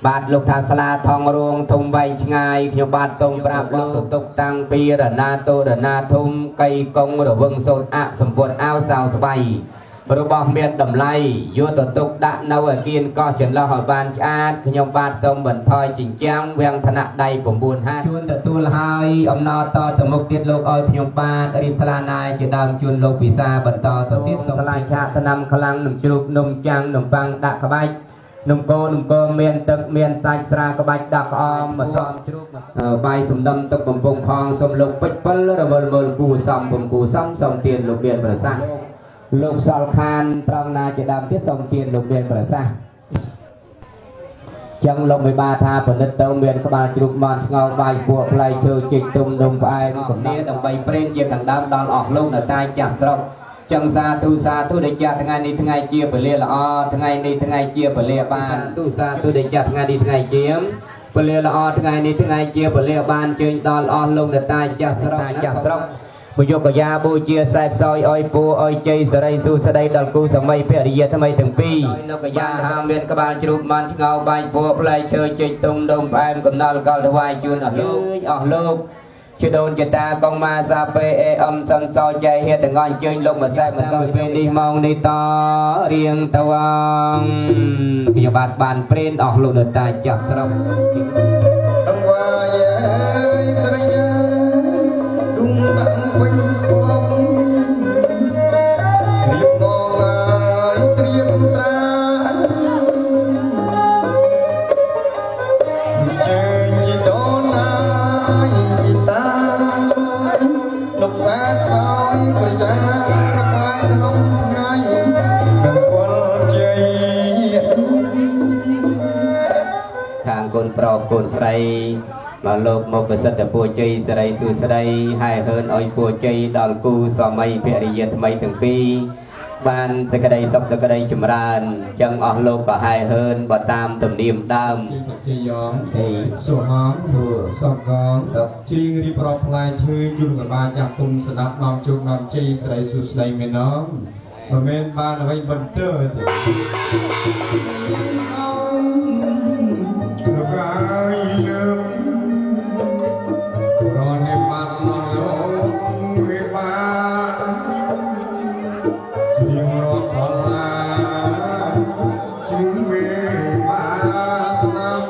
បាទលោកថាស្លាថងរងធំវែងឆ្ងាយខ្ញុំបាទតុងប្រាប់លោកទុកតាំងពីរណាតូរណាធំកៃកងរវឹងសូនអសម្ពុតអាវសៅស្បៃរបស់មានតម្លៃយកទៅទុកដាក់នៅអាគារកោះចន្លោះឲ្យបានឆ្អាតខ្ញុំបាទសូមបន្ថយជញ្ជាំងវាំងឋានៈដៃ9ហាជួនទទួលហើយអំណរតទៅមុខទៀតលោកឲ្យខ្ញុំបាទរៀបស្លាណាយជាដើមជួនលោកពិសាបន្តទៅទៀតសូមស្លាយឆាកឆ្នាំខ្លាំងនំជ្រូកនំចាំងនំប៉័ងដាក់ក្បាច់នំកូននំកូនមានទឹកមានសាច់ស្រាក្បាច់ដាក់ក្អមបន្ទាប់ជ្រូកបាយសំដុំទឹកបំពង់ផងសូមលោកពេជ្រ7រវល់មើលគូសំពំគូសំសូមទានលោកមានប្រសាសន៍លោកសល់ខានត្រង់ណាជាដើមទៀតសូមទានលោកមានប្រសាសន៍ចឹងលោកមិនបានថាផលិតទៅមានក្បាលជ្រូកមាន់ស្ងោរបាយពួកផ្លែឈើជីកទុំនំផ្អែមកំណៀដើម្បីព្រេនជាកណ្ដាលដល់អស់លោកនៅតែចាស់ស្រុកចឹងសាធុដែលចាស់ថ្ងៃនេះថ្ងៃជាពលិល្អថ្ងៃនេះថ្ងៃជាពលិបានទុសាធុដែលចាស់ថ្ងៃនេះថ្ងៃជាពលិល្អថ្ងៃនេះថ្ងៃជាពលិបានជើញដល់អស់លោកនៅតែចាស់ស្រុកបុយកកយាបូជាខ្សែផ្សោយអុយពូអុយជ័យសរីសុស្ដីដល់គូសម័យភរិយាថ្មីទាំងពីរនៅកយាហាមានក្បាលជ្រូកមាន់ឆ្ងោបាយពូផ្លែឈើចេញទុំដុំផ្អែមកំណល់កលថ្វាយជូនអស់លោកជាដូនជាតាកងម៉ាសាពេអេអឹមសំសោចៃហេតុទាំងអស់អញ្ជើញលោកមកសែមកទៅពេលនេះម៉ោងនេះតរៀងទៅខ្ញុំបានព្រេនអស់លោកនៅតែចាស់ស្រុកដងវាយស្រីឌុំដាក់វិញស្ពងរៀបមកហើយត្រៀមត្រាជើងជីដូនណាយជីតាលោកសាខ្សោយក្រយ៉ាប្រកាយក្នុងថ្ងៃនឹងពលជ័យខាងកូនប្រុសកូនស្រីមកលោកមកប្រសិទ្ធពូជ័យសេរីសុស្ដីហើយហើនឲ្យពូជ័យដល់គូស្វាមីភរិយាថ្មីទាំងពីរ បានសេចក្តីសុខសេចក្តីចម្រើនចឹងអស់លោកក៏ហើយហើនបើតាមទំនៀមដើម ជាយ៉ងសុហងសកងជីងរៀបរាប់ផ្លែឈើយល់កបាចាស់ទុំស្ដាប់នាំជោគនាំជ័យស្រីសុស្ដីមែនងមិនមែនបានអ្វីបន្ទើទេលោកអាយលើករណីបាត់មកលោកវិបាកជាងរកបលាជាងមេបាស្នាម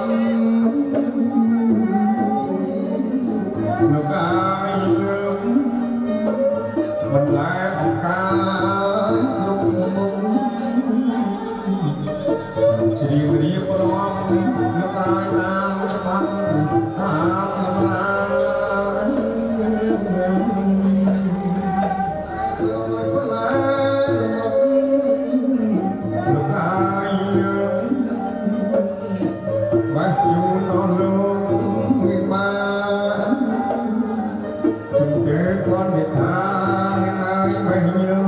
លោកអាយលើបន្លែបង្ការគ្រប់មុខជ្រាបរៀបរាប់លោកអាយតាមច្បាប់តាមដំណើរលោកអាយលើបាក់យូនអស់លោកវិបាជំទេគាត់និថាងាយបេះញើស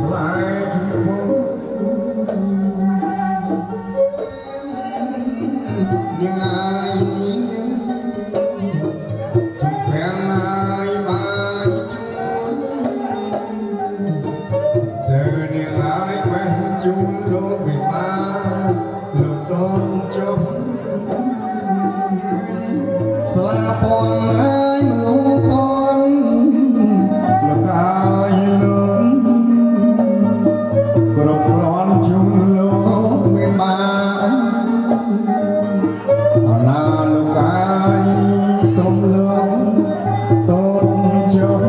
ផ្លែជំពុំងាយនេះព្រះងាយបានជួយទៅនាងងាយបេះជូនលោកវិបាលោកតនចុះស្លាពងហើយលោកពងលោកហើយលោកគ្រប់គ្រាន់ជូនលោកវិបាអណាលោកហើយសូមលោកតនចុះ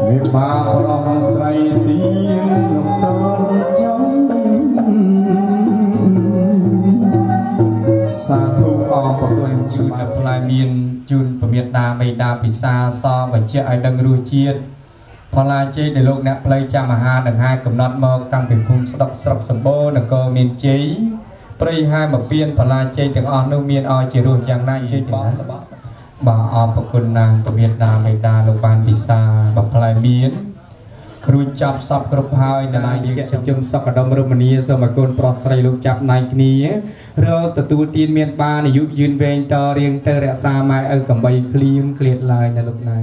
វិបាប្រងស្រីទៀងលោកតនចុះសាធុអរគុណជូនដល់ផ្លែមានជូនពមេដាបេដាពិសាសបញ្ជាក់ឲ្យដឹងរសជាតិផល្លាជ័យដែលលោកអ្នកផ្លូវចាំអាហារដង្ហែកំណត់មកតាំងពីភូមិស្ដុកស្រុកសម្បូរនគរមានជ័យព្រៃហាមកពៀនផល្លាជ័យទាំងអស់នោះមានឲ្យជារសយ៉ាងណាជ័យបោះសបោះបាទអរគុណណាស់ពមេដាបេដាលោកបានពិសាបើផ្លែមានរួចចាប់សពគ្រប់ហើយនៅឡើយយើងជុំសកដមរមនីសូមឲ្យកូនប្រុសស្រីលោកចាប់ណៃគ្នារកទទួលទានមានបានអាយុយឺនវែងតរៀងទៅរក្សាម៉ែឪកំបីឃ្លៀងឃ្លាតឡើយណាលោកណា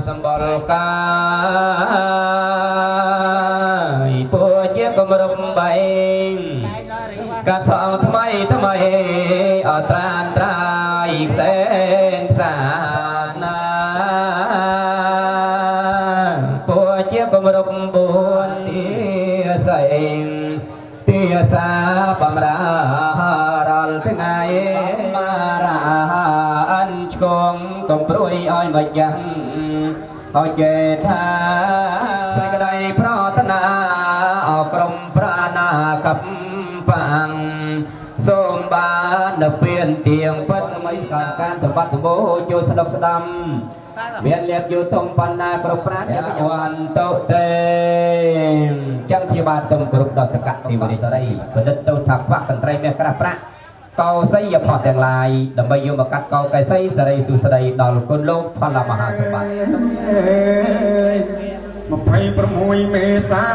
សម្បល់កាយពួជាកំរំបែងកាត់ថងថ្មីថ្មីអត្រានត្រាយផ្សេងផ្សាណាពួជាកំរំបួនទាសែងទាសាបំរារលថ្ងៃមារាអិនឆ្កងកំព្រួយឲ្យមកយ៉ាងឲ្យចេថាសេចក្តីប្រោទនាអក្រុមប្រាណាកបាំងសូមបាននៅពៀនទៀងពិតមិនការសម្បត្តិបោចូលស្ដុកស្ដាំមានលៀបយូធំបណ្ណាគ្រប់ប្រាជ្ញាវន្តតុទេចាំព្យាបាលទំគ្រប់ដល់សកតិវិរិទ្ធរីបណ្ឌិតទៅថាខ្វាក់កន្ត្រីមាសក្រាស់ប្រាក់ កោសីយផតទាំងឡាយដើម្បីយកមកកាត់កោកែសីសេរីសុស្ដីដល់គុណលោកផលមហាសម្បត្តិ 26 មេសា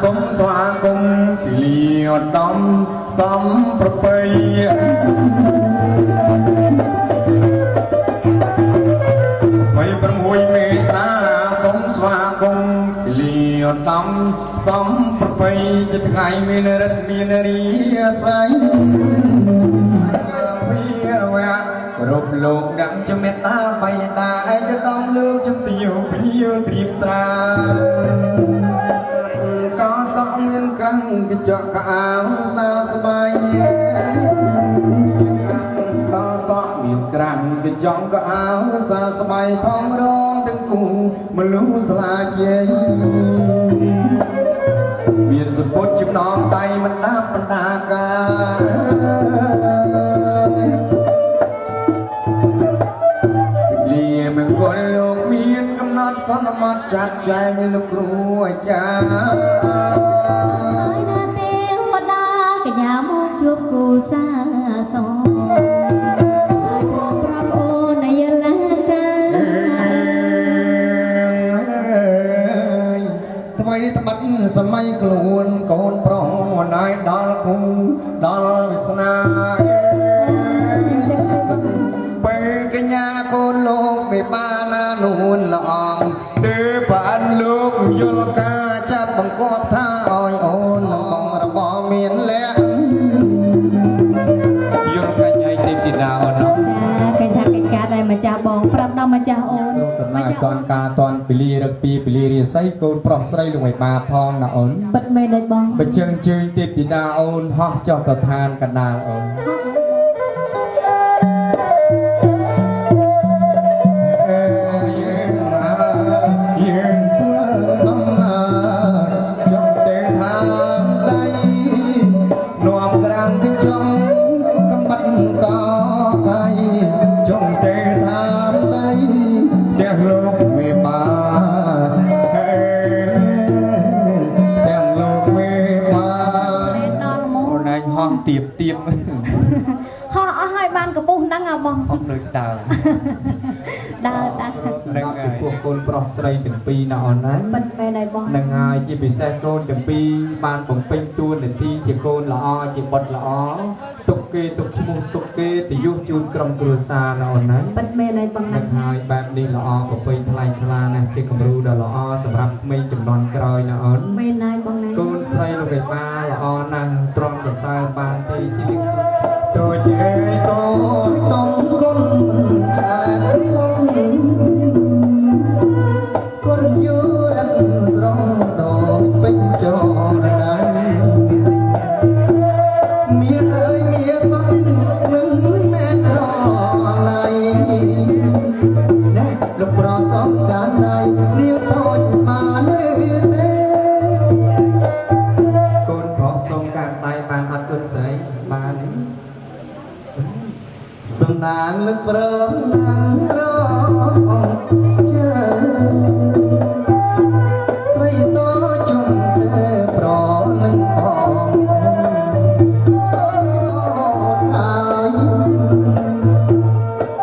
សូមស្វាគមន៍ពីលាឧត្តមសំប្រពៃ26 មេសាសូមស្វាគមន៍ពីលាឧត្តមសំប្រពៃជាថ្ងៃមានរិទ្ធមានរាសីរូបលោកดังជាមេត្តាបៃតាឯកតំលើកជំទាវព្រាវត្រៀបត្រាក៏សក់មានកាន់កញ្ចក់កៅសៅស្បៃក៏សក់មានក្រាំកញ្ចក់កៅសៅស្បៃធំរងទាំងគូមនុស្សស្លាជ័យមានសពុតចំណងដៃមិនដាប់បណ្ដាការមង្គលលោកមានកំណត់សន្មតចាត់ចែងលោកគ្រូអាចារ្យ ទេវតាកញ្ញាមកជួបគូសាសងប្រាប់អូនយលាកាថ្មីត្បិតសម័យខ្លួនកូនប្រុសណៃដល់គុំដល់វាសនាពេលកញ្ញាកូនលោកមេបាណានួនល្អងទេបានលោកយល់ការចាប់បង្គាប់ថាអោយអូនបងរបស់មានលក្ខយល់កញ្ញាទេពធីតាអូននោះ ចាគេថាកិច្ចការដែលម្ចាស់បងប្រាប់ដល់ម្ចាស់អូន ដំណើរតនការតនពលារឹកពីពលារាសីកូនប្រុសស្រីលោកមេបាផងណាអូន ពិតមែនទេបង បើចឹងជើញទេពធីតាអូនហោះចុះទៅឋានកណ្ដាលអូន ទៀបទៀប ហោះអស់ហើយបានកពុះហ្នឹងបង អត់ដូចដើរ ដើរតា នឹងចំពោះកូនប្រុសស្រីទាំងពីរណាអូនណា ពិតមែនទេបង នឹងហើយជាពិសេសកូនទាំងពីរបានបំពេញតួនាទីជាកូនល្អជាបុត្រល្អទុកគេទុកឈ្មោះទុកគេទៅយុជូនក្រុមគ្រួសារណាអូនណា ពិតមែនទេបងណា នឹងហើយបែបនេះល្អប្រពៃថ្លៃថ្លាណាស់ជាគំរូដ៏ល្អសម្រាប់ក្មេងជំនាន់ក្រោយណាអូន មែនហើយបងណា កូនស្រីលោកឯបាល្អណាស់ទ្រាំសរសើរបានទេជាលិខិតតូចអើយតូចតុងគុណចានសុំគុណយូរត់ស្រងដល់ពេញចរណៃមានអើយមានសុំមិនមែនរឡៃលោកប្រសំកានដៃនាងតូចបានឬទេកូនប្រុសសុំកានដៃបានអត់គុណស្រីបានទេសំណាងលើកព្រមណាងរងចាស្រីតោជុំទេប្រលឹងផងហើយ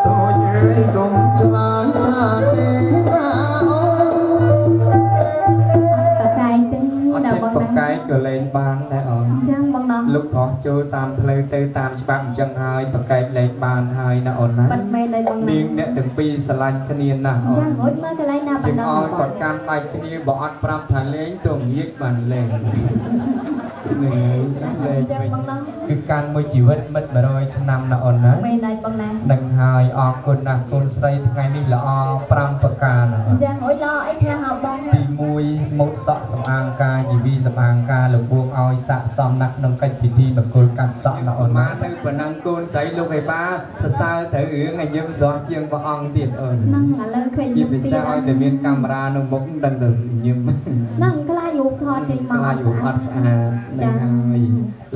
តូចអើយកុំឆ្លើយថាទេណាអូ តកែងទេដល់បង ប ណា កែកក៏លេងបានដែរអូន ចឹងបងណា លោកប្រុសចូលតាមផ្លូវទៅតាមច្បាប់អញ្ចឹងហើយបកែកលេងបានហើយណាអូនណា ពិតមែនទេបងណា នាងអ្នកទាំងពីរស្រឡាញ់គ្នាណាស់អូ ចឹ ន ងអុយមើលកន្លែងណាប យើង ណ្ណ ឲ្យគាត់កាន់ដៃគ្នាបើអត់ប្រាប់ថាលេងទៅងាកបានលេងនេះលេង ចឹងបងណា គឺកាន់មួយជីវិតមិត្ត100ឆ្នាំណាអូនណា មែនហើយបងណា នឹងហើយអរគុណណាស់កូនស្រីថ្ងៃនេះល្អ5ប្រការណាអូន ចឹងអុយឡអីខ្លះហៅបង ទី1ស្មូតសក់សម្អាងការជីវីសម្អាងការលោកពួកឲ្យស័កសមណាស់ក្នុងកិច្ចពិធីបកុលកាត់សក់ណាអូនណាទៅប៉ុណ្ណឹងកូនស្រីលោកឯបាសរសើរទៅរឿងឲ្យញឹមស្រស់ជាងព្រះអង្គទៀតអូន ហ្នឹងឥឡូវឃើញ ជា ញឹម ពិ ទៀត សេសឲ្យតែមានកាមេរ៉ានៅមុខដឹងទៅញឹម ហ្នឹងខ្លាចរូបថតចេញមក ខ្លាចរូបអត់ស្អាតហ្នឹងហើយ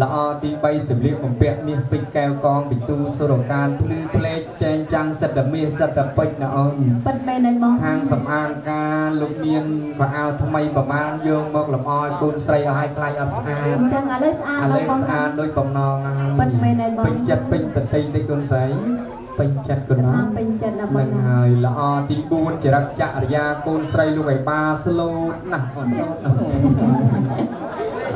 ល្អទី3សម្លៀកបំពាក់មាសពេជ្រកែវកងពិទូសុរកានភ្លឺភ្លេច ចែងចាំងសិតតែមានសិតតែពេជ្រណាអូន ប៉ិតមែនហើយបង ហាងសំអាងការលោកមានបអាវថ្មីប្រមាណយកមកលម្អឲ្យកូនស្រីឲ្យខ្លាចអត់ស្អាត អញ្ចឹងឥឡូវស្អាត ឥឡូវ បង ស្អាតដោយបំណងហើយ ប៉ិតមែនហើយបង ពេញចិត្តពេញប្រតិទេកូនស្រីពេញចិត្តកូនណា ពេញចិត្តណាស់បង នឹងហើយល្អទី4ចរិតចរិយាកូនស្រីលោកឯបាស្លូតណាស់អូន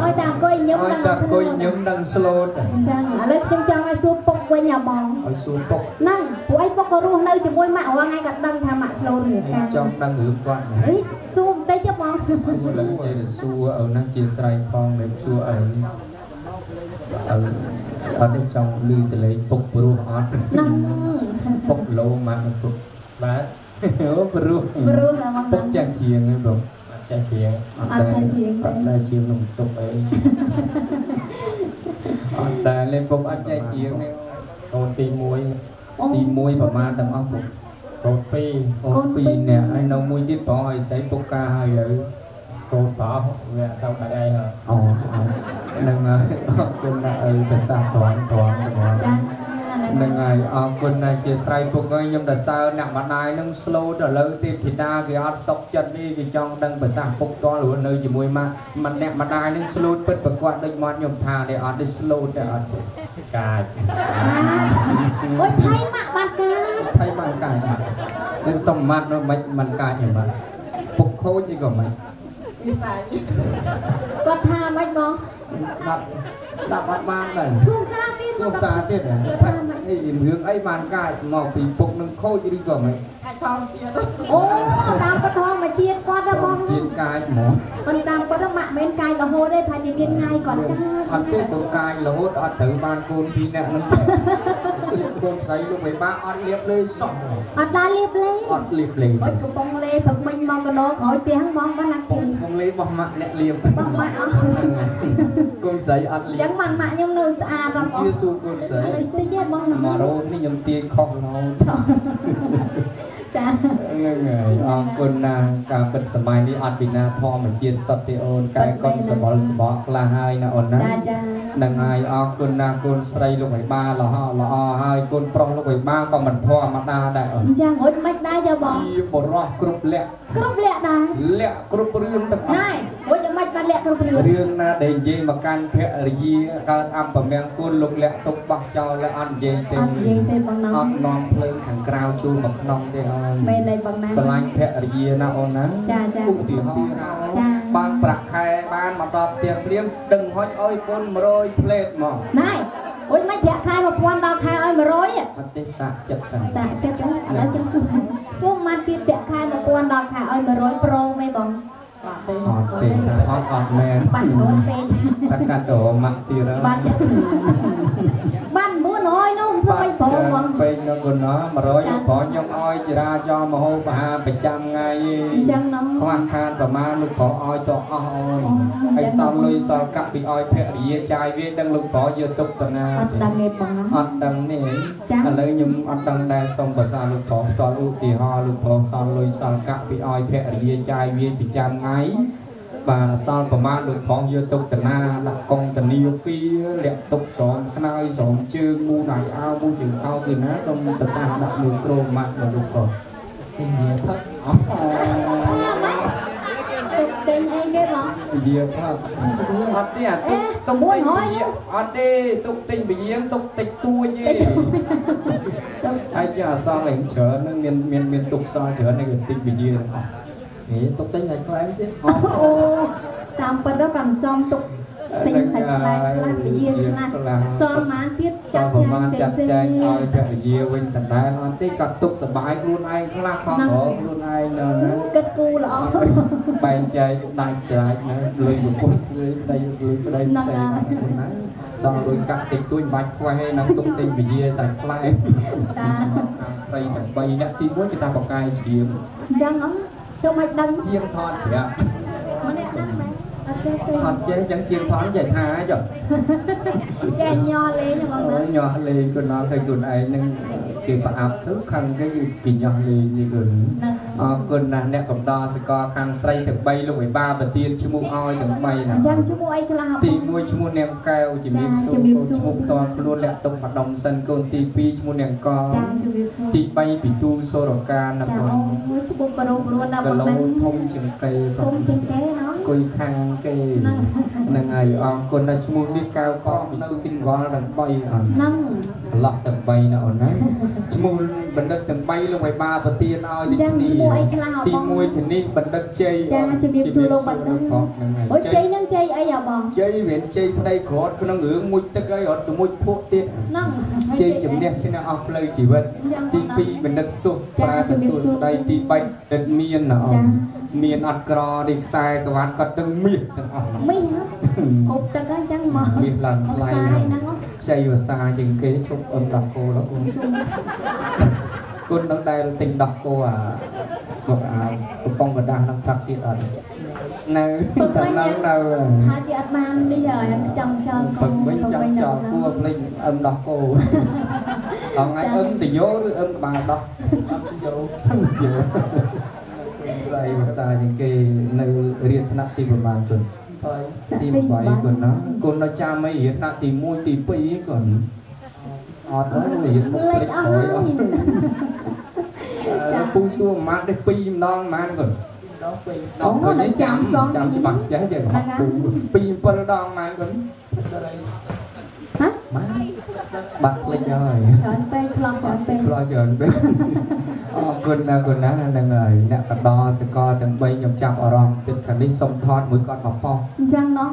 អើយតាអង្គុយញឹម ឲ្យ ដល់ តែអង្គុយញឹមនឹងស្លូត អញ្ចឹងឥឡូវខ្ញុំចង់ឲ្យសួរពុកវិញហ៎បង ឲ្យសួរពុក ហ្នឹងពួកអីពុកក៏រស់នៅជាមួយម៉ាក់រាល់ថ្ងៃក៏ដឹងថាម៉ាក់ស្លូតរៀបការ ចង់ដឹងរឿងគាត់ អីសួរបន្តិចទៅបង សួរទេសួរអូនណាជាស្រ័យផងដែលសួរអីអត់ចង់លឺសលេងពុកព្រោះអត់ ហ្នឹង ពុកលោមកពុកបាទអូព្រោះ ព្រោះដល់បង ពុកចាស់ជាងហ្នឹងបងចាស់ជាងអត់ដែរជាងនឹងទុកអីអត់ដែរលេងពុកអត់ចាស់ជាងនេះកូនទី1ទី1ប្រមាណទាំងអស់ពុកកូន2កូន2នាក់ហើយនៅមួយទៀតបងឲ្យស្រីពុកការហើយឥឡូវកូនតោះវាទៅកាត់ឯងអូនឹងហើយអរគុណណាស់ភាសាត្រង់បង ចា នឹងហើយអរគុណណាស់ជាស្រ័យពុកហើយខ្ញុំដសើអ្នកម្ដាយនឹងស្លូតឥឡូវទេពធីតាគេអត់សុខចិត្តនេះគេចង់ដឹងភាសាពុកតរស់នៅជាមួយមកអ្នកម្ដាយនឹងស្លូតពិតប្រកបដូចមកខ្ញុំថាទេអត់ទេស្លូតទេអត់កាច អូយថៃម៉ាក់បាត់កា ថៃមកកាចនឹងសម្បត្តិនោះមិនកាចទេបាទពុកខូចនេះក៏មិន គាត់ថាមិនបង ដាក់បាត់បានដែរ សួរសារទៀត សួរសារទៀតនេះរឿងអីបានកាចមកពីពុកនឹងខូចឬក៏មិន អូតាមពធមកជាតិគាត់ទៅបង ជាតិកាចហ្មង មិនតាមគាត់ម៉ាក់មិនកាយរហូតទេថាជាមានថ្ងៃគាត់ចា អត់ទេកូនកាយរហូតអត់ត្រូវបានកូន2នាក់នឹងកូនស្រីលោកមិនបានអត់លៀបលេសោះ អត់ដែរលៀបលេ អត់លៀបលេ អុយកំពុងលេព្រឹកមិញមកកដោក្រោយផ្ទះបងបានណា ពុំលេបោះម៉ាក់អ្នកលៀប បងម៉ាក់អត់ កូនស្រីអត់លៀ ចឹ ប ងម៉ាក់ខ្ញុំនៅស្អាតរំអ ជា ស់ សួរកូនស្រី ឥឡូវស្អីទេបង មករោនេះខ្ញុំទាញខុសរហូត ចា ហ្នឹងហើយអរគុណណាស់ការពិតសម័យនេះអត់ពីណាធម្មជាតិសត្វទេអូនកែកុនសបល់សបកខ្លះហើយណាអូនណា ចាចា នឹងហើយអរគុណណាស់កូនស្រីលោកឲ្យបាល្អល្អហើយកូនប្រុសលោកឲ្យបាក៏មិនធម្មតាដែរអូន ចាងអុយមិនដែរចាបង ជាបរោះគ្រប់លក្ខ គ្រប់លក្ខដែរ លក្ខគ្រប់រឿងទាំងអស់ ណែអុយមិនបានលក្ខគ្រប់រឿង រឿងណាដែលនិយាយមកកាន់ភរិយាកើតអំពមង្គលលោកលក្ខទុកបោះចោលแล้วអត់និយាយទេ អត់និយាយទេបងណា អត់នាំភ្លើងខាងក្រៅចូលមកក្នុងទេអូន មែនទេបងណា ស្រឡាញ់ភរិយាណាអូនណា ចាចា ឧទាហរណ៍ណា ចា បើកប្រាក់ខែបានមកដល់ផ្ទះភ្លាមដឹងហុចអុយកូន100ផ្លេតមក ណែអុយមិនប្រាក់ខែ1000ដល់ខែឲ្យ100 អត់ទេសាកចិត្តសិន សាក់ចិត្តឥឡូវខ្ញុំសួរមកទៀតប្រាក់ខែ1000ដល់ខែឲ្យ100ប្រូមែនបង អត់ទេអត់មែន បាត់ខ្លួនពេក តាកាត់ទៅម៉ាក់ទៀតហើយ បាត់បាន100នោះធ្វើមិនប្រូហ្មង ពេកនៅកូនណា100លោកប្រុសខ្ញុំឲ្យចរាចរណ៍មហោបអាហារប្រចាំថ្ងៃ អញ្ចឹងនោះ ខ្វះខាតប្រមាណលោកប្រុសឲ្យទៅអស់អូនហើយសល់លុយសល់កាក់ពីឲ្យភរិយាចាយវាដឹងលោកប្រុសយកទុកតាណា អត់ដឹងទេបងណា អត់ដឹងនេះឥឡូវខ្ញុំអត់ដឹងដែរសូមប្រសាលោកប្រុសផ្ទាល់ឧទាហរណ៍លោកប្រុសសល់លុយសល់កាក់ពីឲ្យភរិយាចាយវាប្រចាំថ្ងៃបាទសល់ប្រមាណលោកប្រុសយកទុកតាណាដាក់កងតានីពីលាក់ទុកស្រោមខ្នើយស្រោមជើងមូដៃអាវមូជើងអោពីណាសូមប្រសាដាក់មួយក្រមម៉ាក់ដល់លោកប្រុសទីវាផឹកអស់ ទុកទិញអីគេបង វាផឹកអត់ទេអាទុកទុកទិញវាអត់ទេទុកទិញវិយាទុកតិចតួចទេ ហើយចាអសល់ឯងច្រើននឹងមានទុកសល់ច្រើនឯងតិចវិយាទាំងអស់នេះទុកទិញឲ្យខ្លាំងទៀត អូតាមពិតទៅកំសំទុកទិញសាច់ផ្លែខ្លះវិយាខ្លះសល់ម៉ានទៀត សល់ប្រមាណចាត់ចែងឲ្យភរិយាវិញដដែលអត់ទេក៏ទុកសบายខ្លួនឯងខ្លះខំរកខ្លួនឯងនៅណា គិតគូល្អ បែងចែកដាច់ច្រាច់ណាលុយប្រពន្ធលុយប្តីលុយប្តីផ្សេងខ្លួនណាសល់លុយកាក់តិចតួចបាច់ខ្វះឯនឹងទុកទិញវិយាសាច់ផ្លែ តា ស្រីទាំង3នាក់ទី1គេតាមបកាយជ្រៀង អញ្ចឹងអត់ទៅមិនដឹង ជាងថតប្រាប់ ម្នាក់ដឹងដែរអត់ចេះទេ អត់ចេះចឹងជាងថតនិយាយថាចុះ ចេះញ័រលេងហ្មងណា ញ៉ោះលេងខ្លួនឯងឃើញខ្លួនឯងនឹងគេប្រអាប់ទៅខាងគេគេញ៉ោះលេងនេះខ្លួន ហ្នឹង គុណណាស់អ្នកកំដរសកលខាងស្រីទាំង3លោកវិបាប្រទានឈ្មោះឲ្យទាំង3ណា អញ្ចឹងឈ្មោះអីខ្លះ ទី1ឈ្មោះនាងកែវជំរាបសួរកូនឈ្មោះតនខ្លួនលាក់ទុកម្ដុំសិនកូនទី2ឈ្មោះនាងក ចាជំរាបសួរ ទី3ពីទូសូរកាណា ចា បង អូឈ្មោះប្រុសព្រោះណា ក បង លោ ណា ធំជាងគេ ធំជាងគេណា គុយខាងគេហ្នឹងហើយអរគុណដល់ឈ្មោះនេះកៅកងនៅស៊ីងវ៉លទាំង3អត់ ហ្នឹង ឡោះទាំង3ណាអូនណាឈ្មោះបណ្ឌិតទាំង3លោកឲ្យបាប្រទានឲ្យទីនេះទី1ទីនេះបណ្ឌិតជ័យ ចាជំរាបសួរលោកបណ្ឌិតអូជ័យនឹងជ័យអីហ៎បង ជ័យវាជ័យប្តីក្រត់ក្នុងរឿងមួយទឹកអីអត់ជាមួយភក់ទៀត ហ្នឹង ជ័យជំនះឈ្នះអស់ផ្លូវជីវិតទី2បណ្ឌិតសុខប្រាទៅសួស្ដីទី3បណ្ឌិតមានណាអូនមានអត់ក្រនេះខ្សែក្បាត់គាត់ទាំងមាសទាំងអស់ មីហ៎ហូបទឹកអញ្ចឹងមក មាសឡើងថ្លៃ ហ្នឹង ខ្ចីភាសាជាងគេជប់អឹមដោះគោដល់គុណគុណនឹងដែលទិញដោះគោអាគាត់អាកំប៉ុងកដាស់នឹងប្រាប់ទៀតអត់នៅតែនៅថាជាអត់បាននេះហើយចង់ចោល ពឹងវិញចង់ចោលគួរភ្លេចអឹមដោះគោដល់ថ្ងៃអឹមតយោឬអឹមក្បាលដោះអត់យោឡៃភាសាជាងគេនៅរៀនថ្នាក់ទីប្រមាណគុណទី8គុណណាគុណនៅចាំអីរៀនថ្នាក់ទី1ទី2គុណអត់ហើយរៀនមុខភ្លេចក្រោយអត់ពូសួរម៉ាត់ទេ2ម្ដងម៉ានគុណដល់ទៅចាំច្បាស់ចេះចេះ2 7ដងម៉ានគុណហ៎បាត់ភ្លេចហើយច្រើនពេកខ្លងច្រើនពេក ផ្លោះច្រើនពេកអរគុណណាគុណណាហ្នឹងហើយអ្នកកដោសកលទាំង3ខ្ញុំចាប់អារម្មណ៍ទឹកខាងនេះសុំថតមួយគាត់មកប៉ោះ អញ្ចឹងណោះ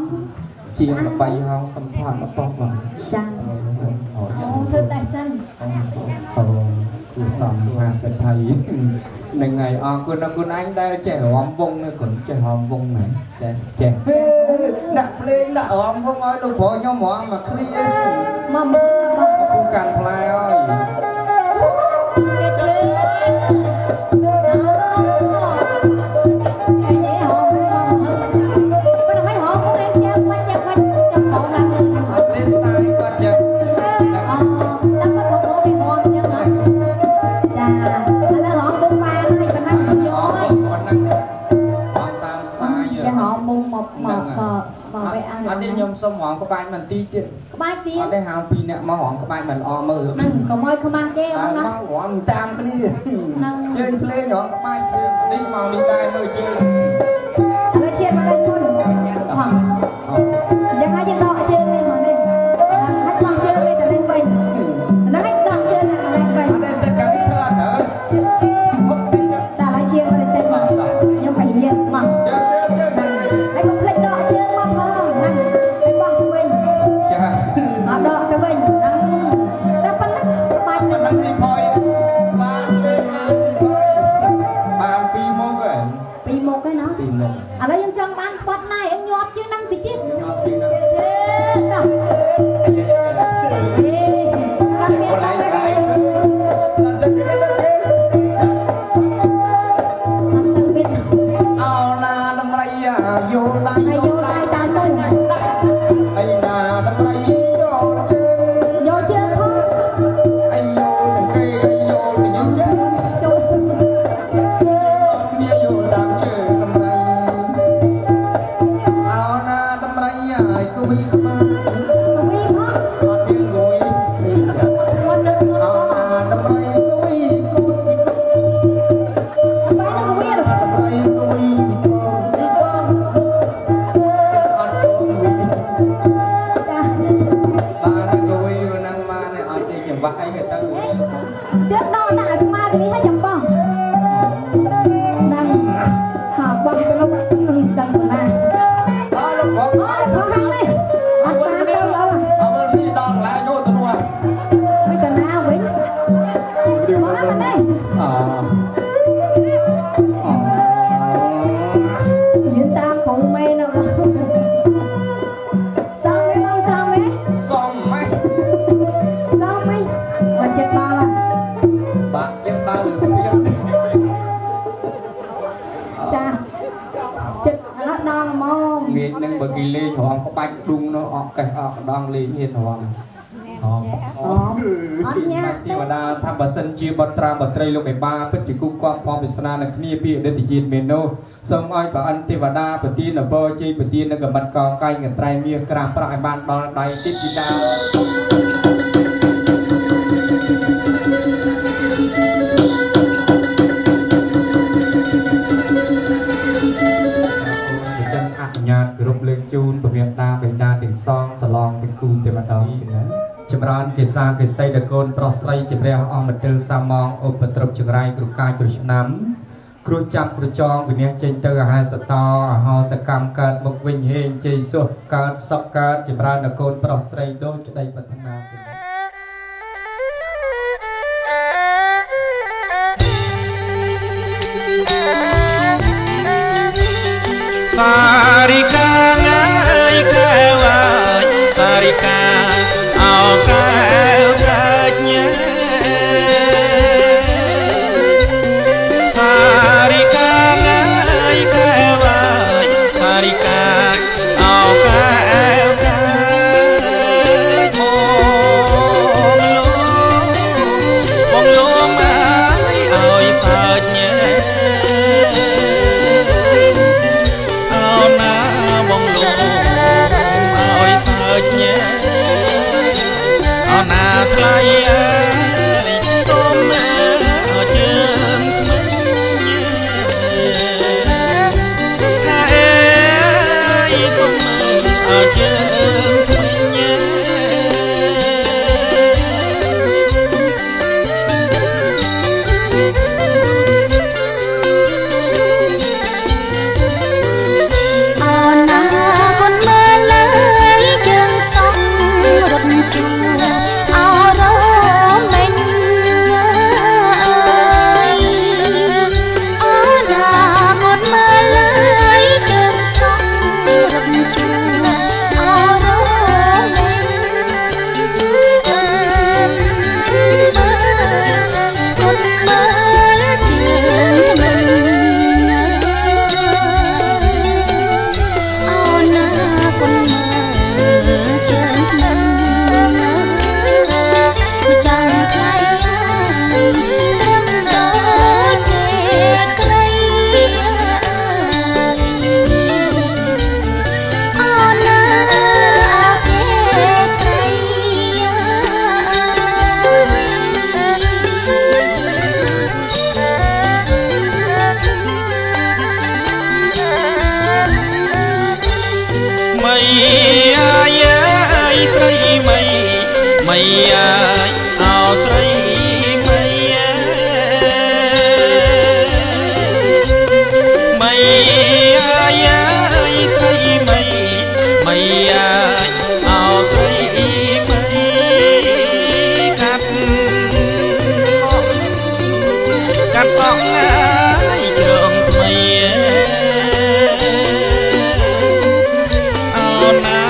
ជាង3ហោសុំថតមកប៉ោះបង ចាអូធ្វើតែសិន អូគូសំ50ថៃហ្នឹងហើយអរគុណដល់គុណអញដែលចេះរំវងគុណចេះរំវងណាចេះដាក់ភ្លេងដាក់រំវងឲ្យលោកប្រុសខ្ញុំរំមកឃ្លៀន មក គូកាន់ផ្លែហើយ គេជឿអីហ៎មិនមិនហោមកឯងចាំបាច់ចាំបងឡើង អត់ទេស្ដាយគាត់ចឹង អូតាមមកបងគេហោអញ្ចឹងចាឥឡូវហោបងបានហើយប៉ុណ្ណឹងយកហើយ ប៉ុណ្ណឹងបងតាមស្ដាយ ចាហោមុំមកវាអាន អត់ទេខ្ញុំសុំរងក្បាច់បន្តិចទៀត ក្បាច់ទៀត អត់ទេហៅ2នាក់មករងក្បាច់មិនល្អមើល ហ្នឹងកុំឲ្យខ្មាស់គេអូនណា មករងតាមគ្នាយើងភ្លេងរងក្បាច់យើងនេះមកនេះដែរមើលជើង ឥឡូវឈៀតមកដល់គុណហ៎យ៉ាងហើយយើងដកជើងនេះមកនេះហើយដកជើងនេះទៅនឹងវិញហ្នឹងហើយដកជើងនេះទៅនឹងវិញ អត់ទេតែកាលនេះធ្វើអត់ហើយមុខនេះ តែឲ្យជើងទៅតិចមកខ្ញុំបញ្ញាមក ជើងហើយកុំភ្លេចដកជើងមកផងហ្នឹងទៅបោះទៅវិញ ចា អត់ដកទៅវិញហ្នឹងតែប៉ុណ្ណឹងបាច់ ប៉ុណ្ណឹងស៊ីផយបានលេងបានស៊ីផយបាន2មុខហើយ ពីមុខឯណា 2មុខ ឥឡូវខ្ញុំចង់បានគាត់ណាអឹងញាប់ជើងហ្នឹងតិចទៀត ញ៉ាំពីណា ជើងដល់គាត់មានបាច់ ដល់ទៅអោណាដំរីយោដៃ ហើយយកដៃតាមទៅ អីណាដំរីយោជើង យកជើងផង អីយោទាំងគេអីយោទាំងជើង ចូល គ្នាយោតាមជើងដំរីអោណាដំរីឲ្យគវីក្បាល ទៅវិញផង អត់មានងួយ គាត់នឹក អោណាដំរីគវីគូតពីគូ បាយទៅវិញ ដំរីគវីពីបងអត់បងវិញ ចា បានគវីហ្នឹងបានអត់ទេចង្វាក់អីគេទៅ ជើងដកដាក់ស្មារតីឲ្យចាំបងហ្នឹងហៅបងទៅលោកនឹងដឹងណា អើលោកបង អូផងហ្នឹងនេះអត់បានទៅអើ អើមើលនេះដល់កន្លែងយោទៅនោះ មិនទៅណាវិញ ឌីវ មក ទៅ នេះ អ ยืนตามของแม่นะซ้อมไหมซ้อมไหม សំម៉េច ซ้อมไหมมันจะมาละ បាក់ចិត្តដើរលើស្ពាន จ้าចិត្តដល់ដល់ហ្មង ងាកនឹងបើគេលេងរងក្បាច់ឌុងនោះអត់កេះអត់ដងលេងហ៊ានរង អ ពីណាទេវតាថាបើសិនជាបត្រាបត្រីលោកឯបាពិតជាគូគប់ផងវាសនានឹងគ្នាពីអតីតជាតិមាននោះសូមឲ្យប្រអិនទេវតាប្រទានអបជ័យប្រទាននឹងកម្រិតកងកាយកន្ត្រៃមាសក្រាបប្រាក់ឲ្យបានដល់ដៃទីពីដាអនុញ្ញាតគ្រប់លើកជូនពមេតាបិតាទាំងសងតឡងទាំងគូទេវតាណាចម្រើនកិសាកិស័យដកូនប្រុសស្រីជាព្រះអង្គមន្ទិលសាមងឧបទ្រពចង្រៃគ្រូកាយគ្រូឆ្នាំគ្រូចាប់គ្រូចងវិនិច្ឆ័យចេញទៅអាហារសតោអាហោសកម្មកើតមកវិញហេងជ័យសុខកើតសុខកើតចម្រើនដកូនប្រុសស្រីដូចក្តីប្រាថ្នាសារិកាងាយកែវសារិកាអោកែវកាច់ញ៉ាសារិកាងាយកែវសារិកាអោកែវកាច់បងលំឲ្យសើចញ៉ាថ្លៃអើយសូមមកជើងថ្មីថាអើយសូមមកជើងថ្មីអូនណាកូនមើលលើជើងសងរត់ជួមីអោស្រីមីមីស្រីមីមីអោស្រីមីកាត់សក់ហើយជើងថ្មីអូនណា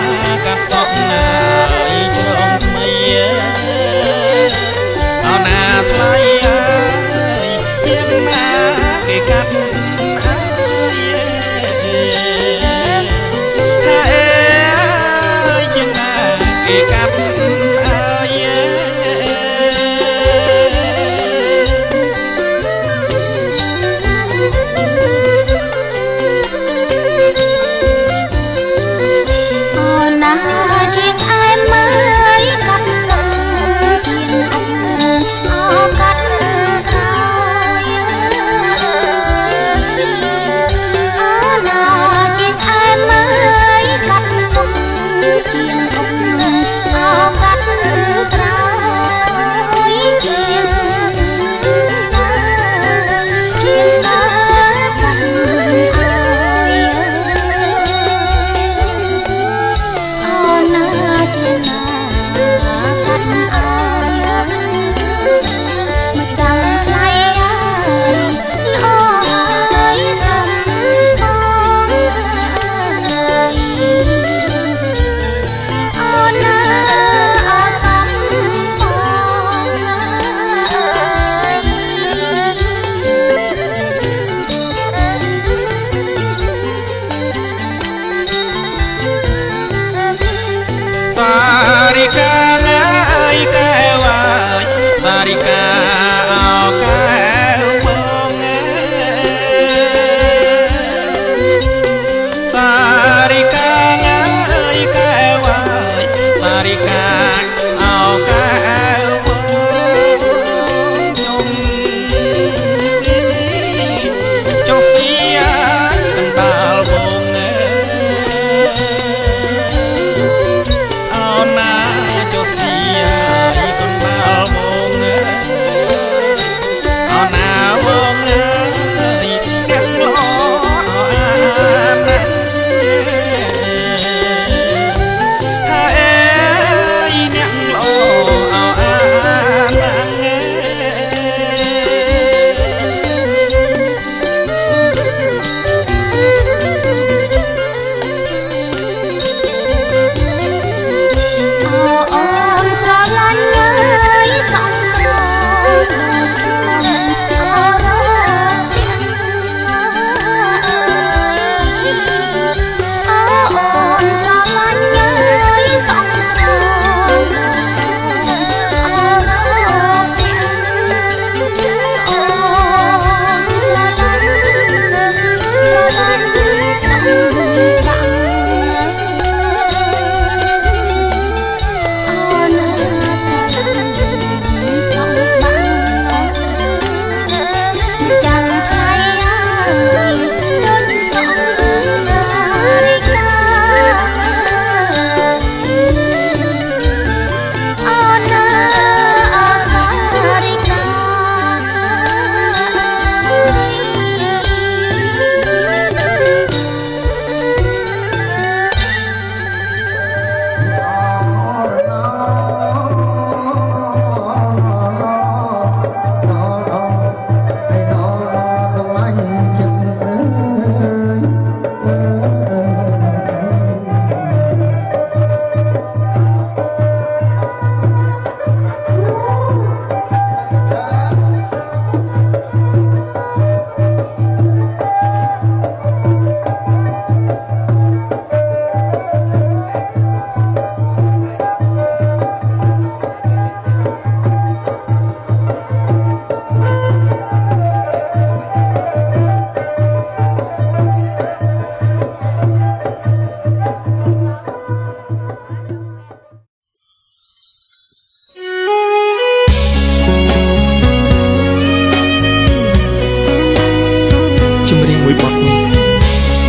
មួយបទនេះ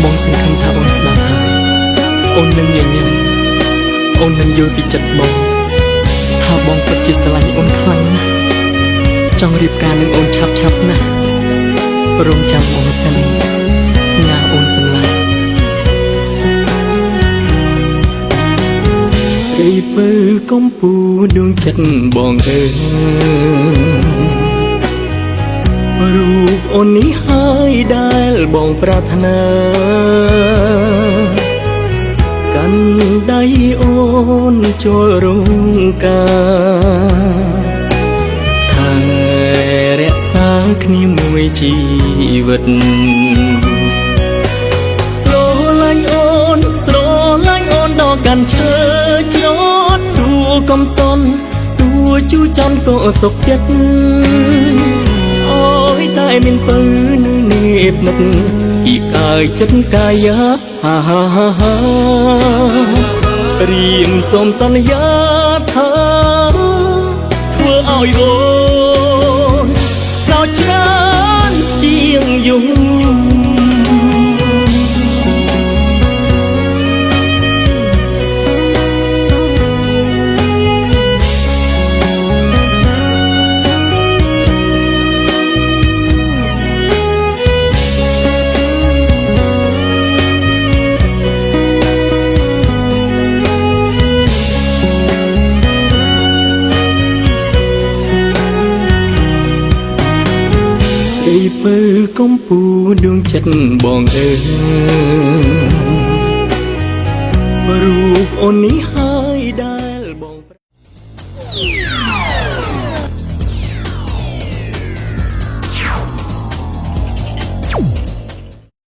បងសង្ឃឹមថាអូនស្ដាប់ហើយអូននឹងញញឹមអូននឹងយល់ពីចិត្តបងថាបងពិតជាស្រឡាញ់អូនខ្លាំងណាស់ចង់រៀបការនឹងអូនឆាប់ណាស់រងចាំបងសិនណាអូនសម្លាញ់គេពើកំពូដួងចិត្តបងអើយរូបអូននេះហើយដែលបងប្រាថ្នាកាន់ដៃអូនចូលរោងការថែរក្សាគ្នាមួយជីវិតស្រឡាញ់អូនដល់កាន់ឈើច្រត់ទួកំសន់ទួជូច័ន្ទក៏សុខចិត្តអូយតែមានពៅនៅនេះមុខពីកាយចិត្តកាយាហាហាហាហារៀងសូមសន្យាថាធ្វើឲ្យអូនសោកច្រើនជាងយំពើកំពូដួងចិត្តបងអើយរូបអូននេះហើយដែរ